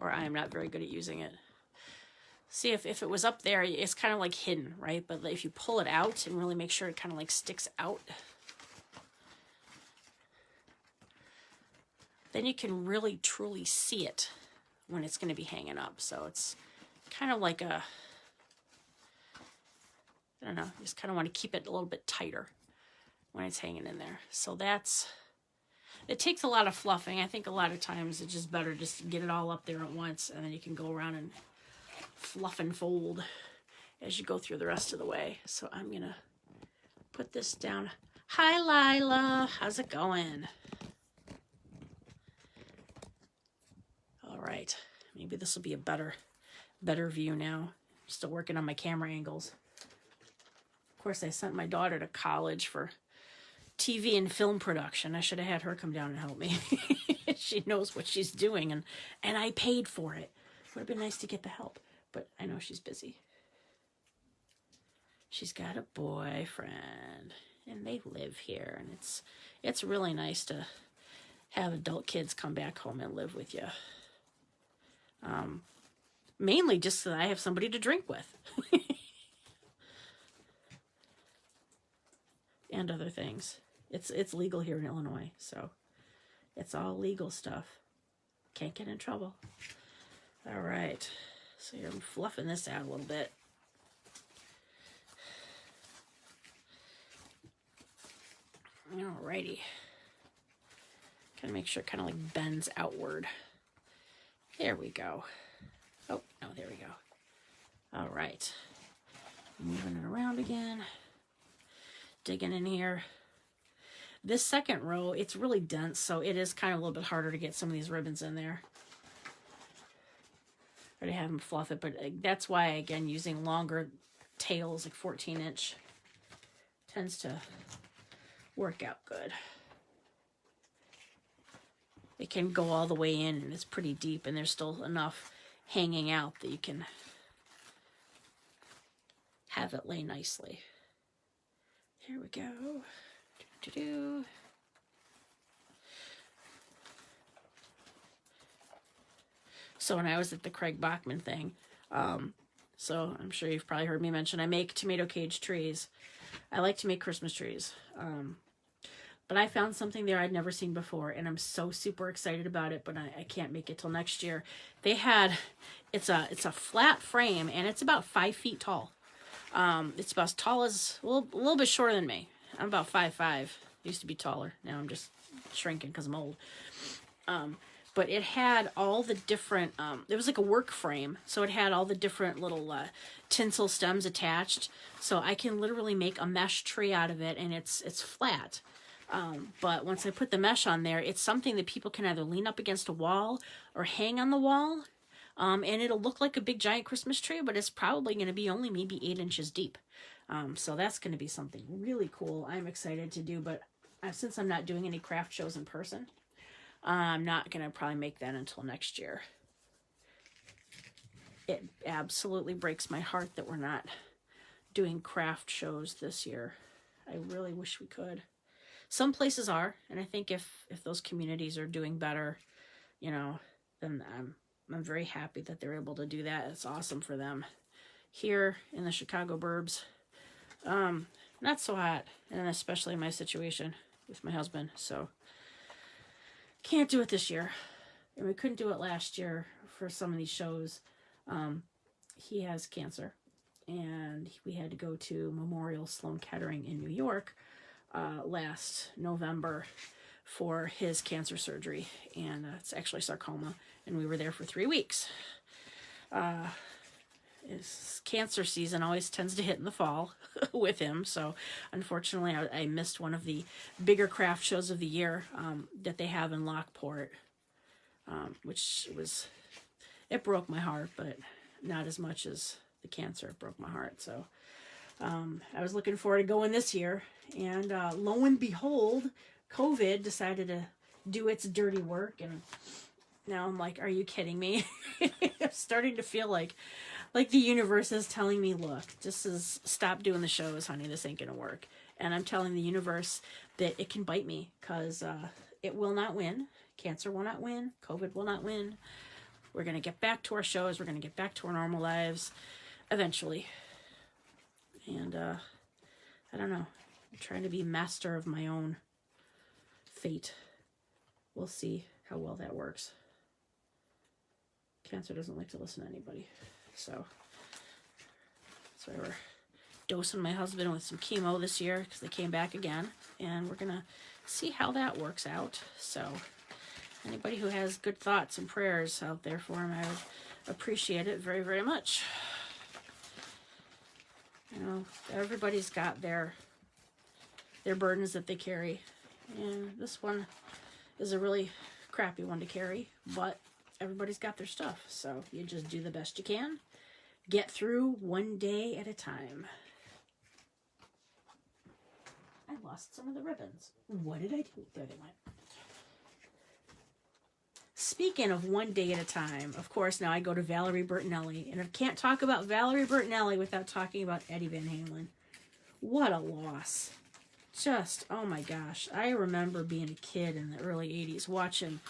Or I am not very good at using it. See, if it was up there, it's kind of like hidden, right? But if you pull it out and really make sure it kind of like sticks out, then you can really truly see it when it's going to be hanging up. So it's kind of like a, I don't know, you just kind of want to keep it a little bit tighter when it's hanging in there. So it takes a lot of fluffing. I think a lot of times it's just better just to get it all up there at once, and then you can go around and fluff and fold as you go through the rest of the way. So I'm going to put this down. Hi, Lila. How's it going? All right. Maybe this will be a better view now. Still working on my camera angles. Of course, I sent my daughter to college for TV and film production. I should have had her come down and help me. She knows what she's doing, and I paid for it. Would have been nice to get the help, but I know she's busy. She's got a boyfriend, and they live here, and it's really nice to have adult kids come back home and live with you. Mainly just so that I have somebody to drink with. And other things. It's legal here in Illinois, so it's all legal stuff. Can't get in trouble. All right, so here I'm fluffing this out a little bit. Alrighty. Gotta make sure it kind of like bends outward. There we go. Oh, no, there we go. All right. Moving it around again. Digging in here. This second row, it's really dense, so it is kind of a little bit harder to get some of these ribbons in there. Or to have them fluff it, but that's why, again, using longer tails, like 14-inch, tends to work out good. It can go all the way in, and it's pretty deep, and there's still enough hanging out that you can have it lay nicely. Here we go. Do-do-do. So when I was at the Craig Bachman thing, so I'm sure you've probably heard me mention, I make tomato cage trees. I like to make Christmas trees. But I found something there I'd never seen before, and I'm so super excited about it, but I can't make it till next year. They had, it's a flat frame, and it's about 5 feet tall. It's about as tall as, a little bit shorter than me. I'm about 5'5". Used to be taller. Now I'm just shrinking because I'm old. But it had all the different, it was like a work frame. So it had all the different little tinsel stems attached. So I can literally make a mesh tree out of it, and it's flat. But once I put the mesh on there, it's something that people can either lean up against a wall or hang on the wall. And it'll look like a big giant Christmas tree, but it's probably going to be only maybe 8 inches deep. So that's going to be something really cool I'm excited to do. But since I'm not doing any craft shows in person, I'm not going to probably make that until next year. It absolutely breaks my heart that we're not doing craft shows this year. I really wish we could. Some places are, and I think if those communities are doing better, you know, then I'm very happy that they're able to do that. It's awesome for them. Here in the Chicago burbs, not so hot, and especially my situation with my husband. So can't do it this year, and we couldn't do it last year for some of these shows. He has cancer, and we had to go to Memorial Sloan Kettering in New York last November for his cancer surgery, and it's actually sarcoma, and we were there for 3 weeks. His cancer season always tends to hit in the fall with him, so unfortunately I missed one of the bigger craft shows of the year that they have in Lockport, which it broke my heart, but not as much as the cancer broke my heart. So I was looking forward to going this year, and lo and behold, COVID decided to do its dirty work, and now I'm like, are you kidding me? I'm starting to feel like the universe is telling me, look, stop doing the shows, honey. This ain't gonna work. And I'm telling the universe that it can bite me, because it will not win. Cancer will not win. COVID will not win. We're going to get back to our shows. We're going to get back to our normal lives eventually. And I don't know. I'm trying to be master of my own fate. We'll see how well that works. Cancer doesn't like to listen to anybody. So that's why we're dosing my husband with some chemo this year, because they came back again. And we're going to see how that works out. So anybody who has good thoughts and prayers out there for him, I would appreciate it very, very much. You know, everybody's got their burdens that they carry. And this one is a really crappy one to carry, but everybody's got their stuff. So you just do the best you can. Get through one day at a time. I lost some of the ribbons. What did I do? There they went. Speaking of one day at a time, of course, now I go to Valerie Bertinelli. And I can't talk about Valerie Bertinelli without talking about Eddie Van Halen. What a loss. Just, oh my gosh. I remember being a kid in the early 80s watching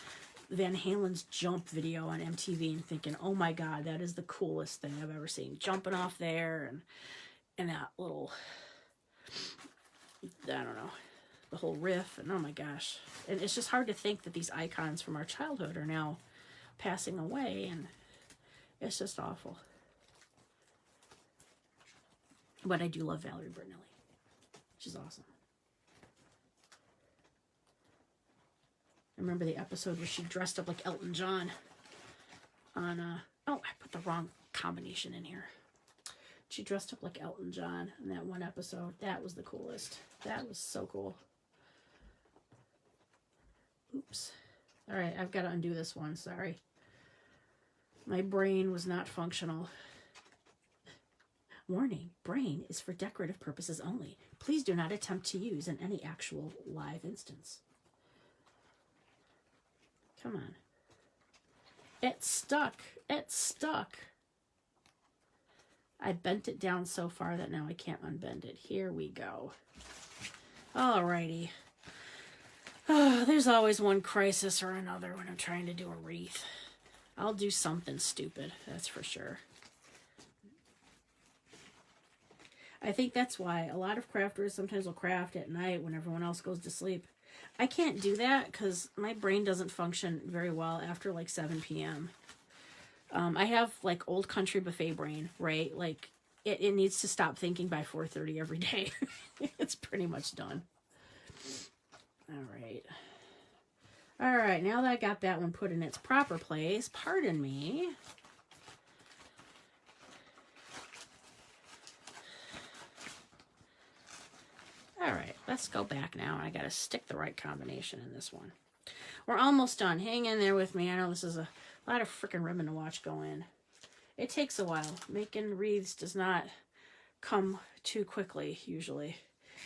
Van Halen's Jump video on MTV and thinking, oh my God, that is the coolest thing I've ever seen. Jumping off there and that little, I don't know, the whole riff, and oh my gosh. And it's just hard to think that these icons from our childhood are now passing away, and it's just awful. But I do love Valerie Bertinelli. She's awesome. I remember the episode where she dressed up like Elton John on, oh, I put the wrong combination in here. She dressed up like Elton John in that one episode. That was the coolest. That was so cool. Oops. All right, I've got to undo this one. Sorry. My brain was not functional. Warning, brain is for decorative purposes only. Please do not attempt to use in any actual live instance. Come on. It's stuck. It's stuck. I bent it down so far that now I can't unbend it. Here we go. Alrighty. Oh, there's always one crisis or another when I'm trying to do a wreath. I'll do something stupid, that's for sure. I think that's why a lot of crafters sometimes will craft at night when everyone else goes to sleep. I can't do that because my brain doesn't function very well after like 7 p.m. I have like old country buffet brain, right? Like it needs to stop thinking by 4:30 every day. It's pretty much done. All right, now that I got that one put in its proper place, pardon me. All right, let's go back now. I got to stick the right combination in this one. We're almost done. Hang in there with me. I know this is a lot of freaking ribbon to watch go in. It takes a while. Making wreaths does not come too quickly, usually.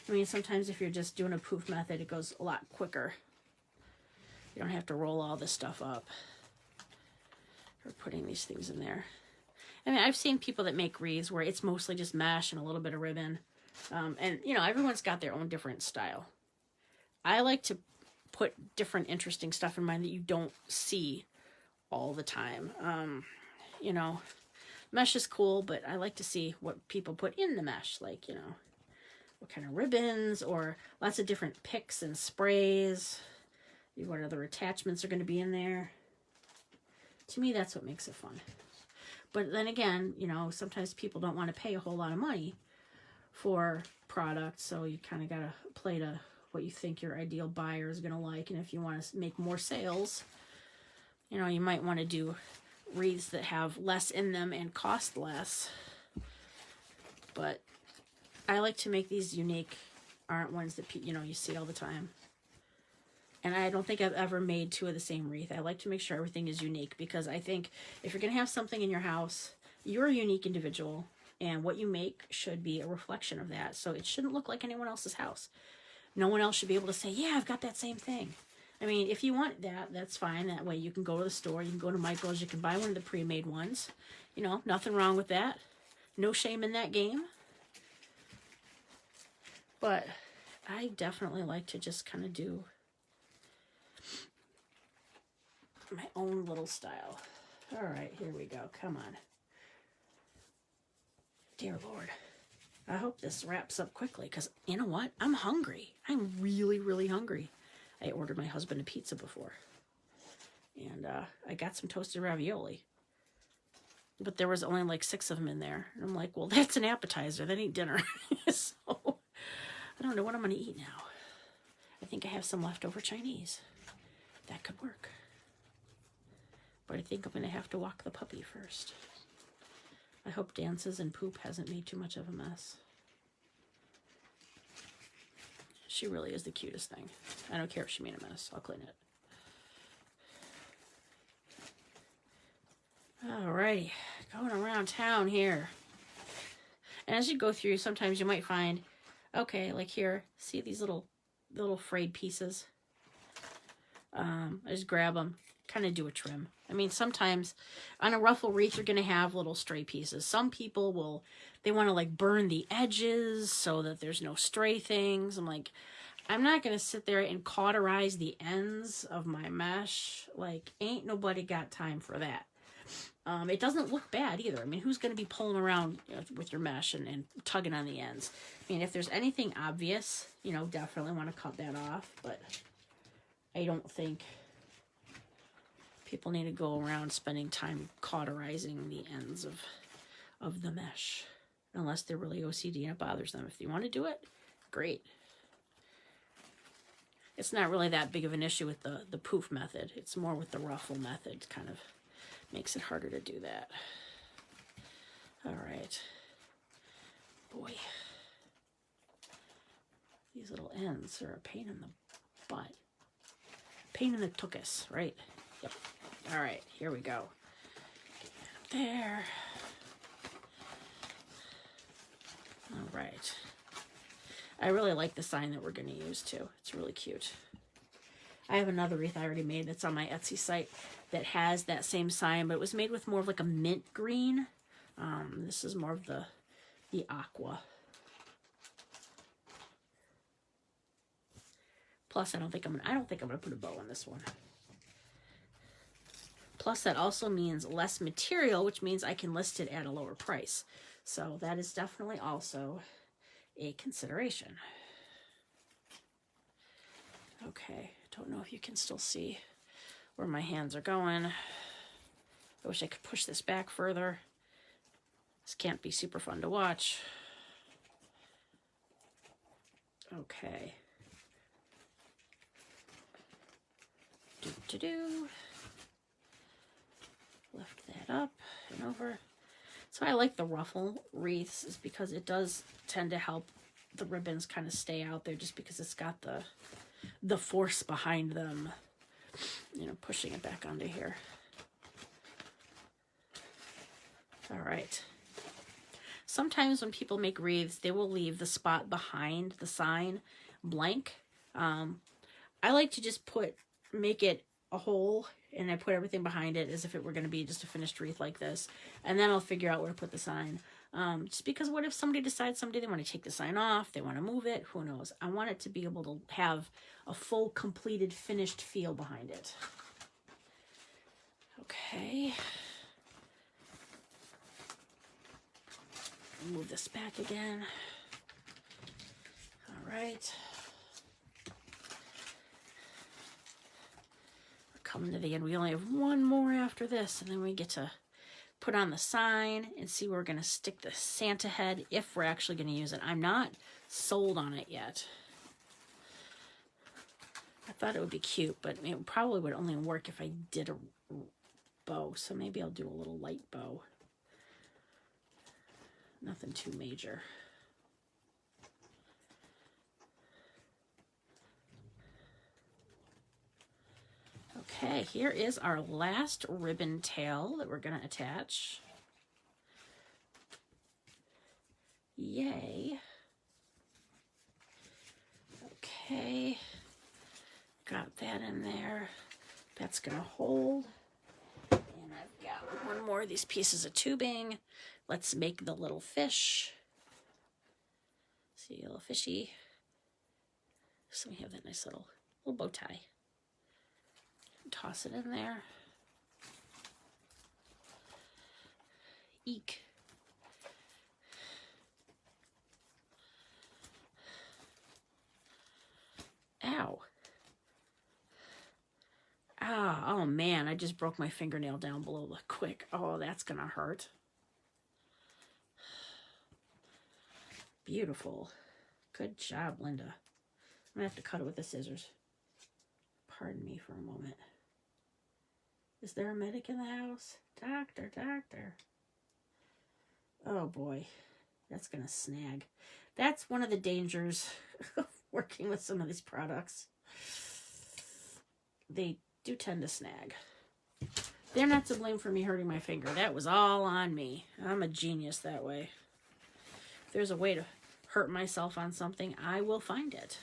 I mean, sometimes if you're just doing a poof method, it goes a lot quicker. You don't have to roll all this stuff up for putting these things in there. I mean, I've seen people that make wreaths where it's mostly just mesh and a little bit of ribbon. And, you know, everyone's got their own different style. I like to put different interesting stuff in mine that you don't see all the time. You know, mesh is cool, but I like to see what people put in the mesh. Like, you know, what kind of ribbons or lots of different picks and sprays. What other attachments are going to be in there. To me, that's what makes it fun. But then again, you know, sometimes people don't want to pay a whole lot of money for products, so you kind of got to play to what you think your ideal buyer is going to like. And if you want to make more sales, you know, you might want to do wreaths that have less in them and cost less. But I like to make these unique, aren't ones that, you know, you see all the time. And I don't think I've ever made two of the same wreath. I like to make sure everything is unique, because I think if you're going to have something in your house, you're a unique individual, and what you make should be a reflection of that. So it shouldn't look like anyone else's house. No one else should be able to say, yeah, I've got that same thing. I mean, if you want that, that's fine. That way you can go to the store, you can go to Michael's, you can buy one of the pre-made ones. You know, nothing wrong with that. No shame in that game. But I definitely like to just kind of do my own little style. All right, here we go. Come on. Dear Lord. I hope this wraps up quickly because you know what? I'm hungry. I'm really, really hungry. I ordered my husband a pizza before. And I got some toasted ravioli. But there was only like 6 of them in there. And I'm like, well, that's an appetizer. That ain't dinner. So I don't know what I'm going to eat now. I think I have some leftover Chinese. That could work. But I think I'm going to have to walk the puppy first. I hope dances and poop hasn't made too much of a mess. She really is the cutest thing. I don't care if she made a mess. I'll clean it. Alrighty. Going around town here. And as you go through, sometimes you might find, okay, like here, see these little frayed pieces? I just grab them, kind of do a trim. I mean, sometimes on a Ruffle wreath, you're going to have little stray pieces. Some people they want to like burn the edges so that there's no stray things. I'm like, I'm not going to sit there and cauterize the ends of my mesh. Like, ain't nobody got time for that. It doesn't look bad either. I mean, who's going to be pulling around with your mesh and tugging on the ends? I mean, if there's anything obvious, definitely want to cut that off. But I don't think people need to go around spending time cauterizing the ends of the mesh. Unless they're really OCD and it bothers them. If you want to do it, great. It's not really that big of an issue with the poof method. It's more with the Ruffle method. Kind of makes it harder to do that. All right. Boy. These little ends are a pain in the butt. Pain in the tuchus, right? Yep. All right, here we go. There. All right. I really like the sign that we're going to use too. It's really cute. I have another wreath I already made that's on my Etsy site that has that same sign, but it was made with more of like a mint green. This is more of the aqua. Plus, I don't think I'm gonna put a bow on this one. Plus, that also means less material, which means I can list it at a lower price. So that is definitely also a consideration. Okay, don't know if you can still see where my hands are going. I wish I could push this back further. This can't be super fun to watch. Okay. Lift that up and over. So I like the Ruffle wreaths is because it does tend to help the ribbons kind of stay out there just because it's got the force behind them, pushing it back onto here. All right. Sometimes when people make wreaths, they will leave the spot behind the sign blank. I like to just make it a hole, and I put everything behind it as if it were going to be just a finished wreath like this, and then I'll figure out where to put the sign. Just because what if somebody decides someday they want to take the sign off, they want to move it, who knows? I want it to be able to have a full, completed, finished feel behind it. Okay. Move this back again. All right. We're coming to the end. We only have one more after this, and then we get to put on the sign and see where we're going to stick the Santa head if we're actually going to use it. I'm not sold on it yet. I thought it would be cute, but it probably would only work if I did a bow, so maybe I'll do a little light bow. Nothing too major. Okay, here is our last ribbon tail that we're going to attach. Yay. Okay, got that in there. That's going to hold. And I've got one more of these pieces of tubing. Let's make the little fish. See a little fishy. So we have that nice little bow tie. Toss it in there. Eek. Ow. Ah, oh man, I just broke my fingernail down below the quick. Oh, that's gonna hurt. Beautiful. Good job, Linda. I'm gonna have to cut it with the scissors. Pardon me for a moment. Is there a medic in the house? Doctor, doctor. Oh boy, that's gonna snag. That's one of the dangers of working with some of these products. They do tend to snag. They're not to blame for me hurting my finger. That was all on me. I'm a genius that way. If there's a way to hurt myself on something, I will find it.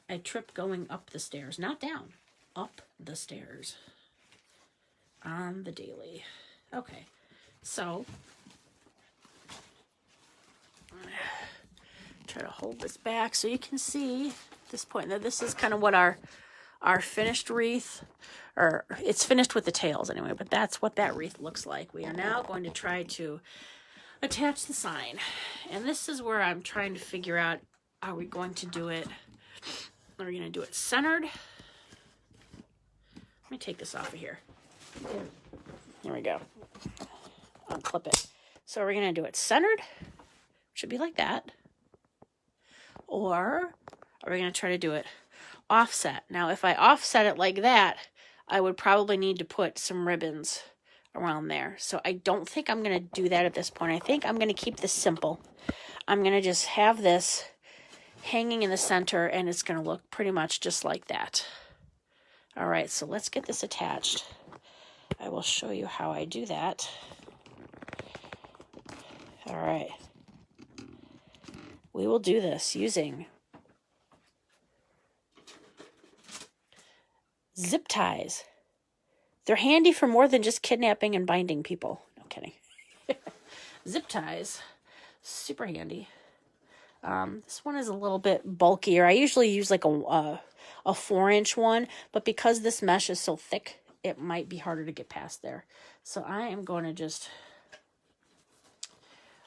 I tripped going up the stairs, not down, up the stairs on the daily. Okay, so try to hold this back so you can see at this point that this is kind of what our finished wreath, or it's finished with the tails anyway, but that's what that wreath looks like. We are now going to try to attach the sign, and this is where I'm trying to figure out, are we going to do it, are we going to do it centered? Let me take this off of here. There we go. Unclip it. So we're going to do it centered, should be like that, or are we going to try to do it offset? Now, if I offset it like that, I would probably need to put some ribbons around there. So I don't think I'm going to do that at this point. I think I'm going to keep this simple. I'm going to just have this hanging in the center, and it's going to look pretty much just like that. All right, so let's get this attached. I will show you how I do that. All right. We will do this using zip ties. They're handy for more than just kidnapping and binding people. No kidding. Zip ties, super handy. This one is a little bit bulkier. I usually use like a 4-inch one, but because this mesh is so thick, it might be harder to get past there. So I am going to just,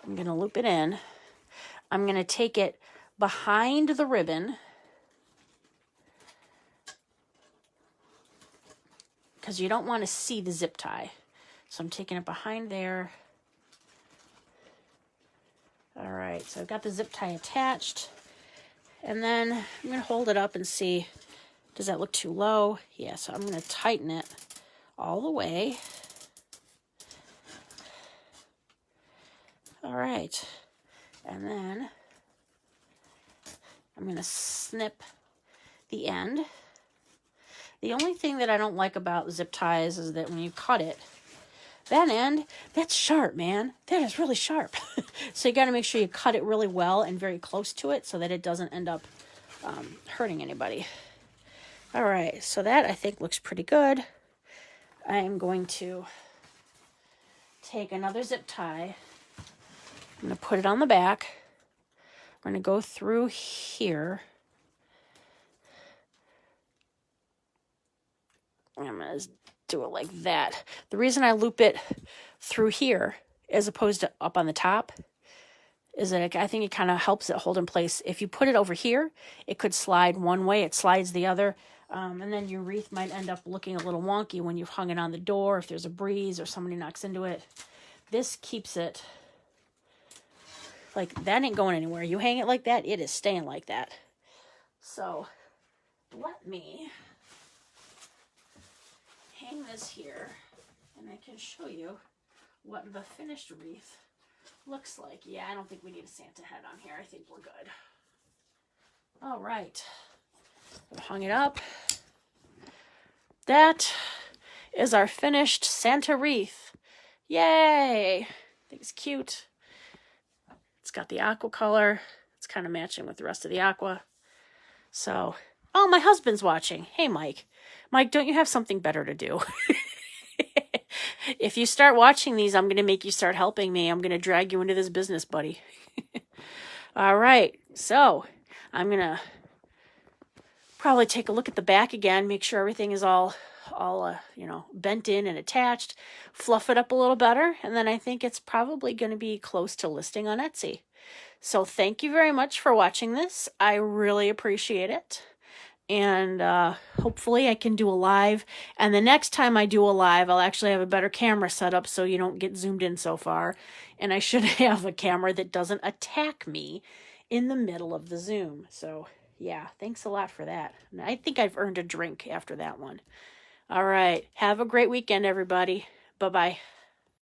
I'm going to loop it in. I'm going to take it behind the ribbon, because you don't want to see the zip tie. So I'm taking it behind there. All right, so I've got the zip tie attached. And then I'm going to hold it up and see, does that look too low? Yeah, so I'm going to tighten it all the way. All right, and then I'm going to snip the end. The only thing that I don't like about zip ties is that when you cut it, that end, that's sharp, man. That is really sharp. So you got to make sure you cut it really well and very close to it so that it doesn't end up hurting anybody. All right, so that I think looks pretty good. I am going to take another zip tie. I'm going to put it on the back. I'm going to go through here. I'm going to do it like that. The reason I loop it through here as opposed to up on the top is that I think it kind of helps it hold in place. If you put it over here, it could slide one way, it slides the other, and then your wreath might end up looking a little wonky when you've hung it on the door, if there's a breeze or somebody knocks into it. This keeps it, like, that ain't going anywhere. You hang it like that, it is staying like that. So, let me hang this here, and I can show you what the finished wreath looks like. Yeah, I don't think we need a Santa head on here. I think we're good. All right. I've hung it up. That is our finished Santa wreath. Yay! I think it's cute. It's got the aqua color. It's kind of matching with the rest of the aqua. So, oh, my husband's watching. Hey, Mike. Mike, don't you have something better to do? If you start watching these, I'm going to make you start helping me. I'm going to drag you into this business, buddy. All right. So I'm going to probably take a look at the back again, make sure everything is all bent in and attached, fluff it up a little better, and then I think it's probably going to be close to listing on Etsy. So thank you very much for watching this. I really appreciate it. And hopefully I can do a live. And the next time I do a live, I'll actually have a better camera set up so you don't get zoomed in so far. And I should have a camera that doesn't attack me in the middle of the Zoom. So yeah, thanks a lot for that. I think I've earned a drink after that one. All right. Have a great weekend, everybody. Bye-bye.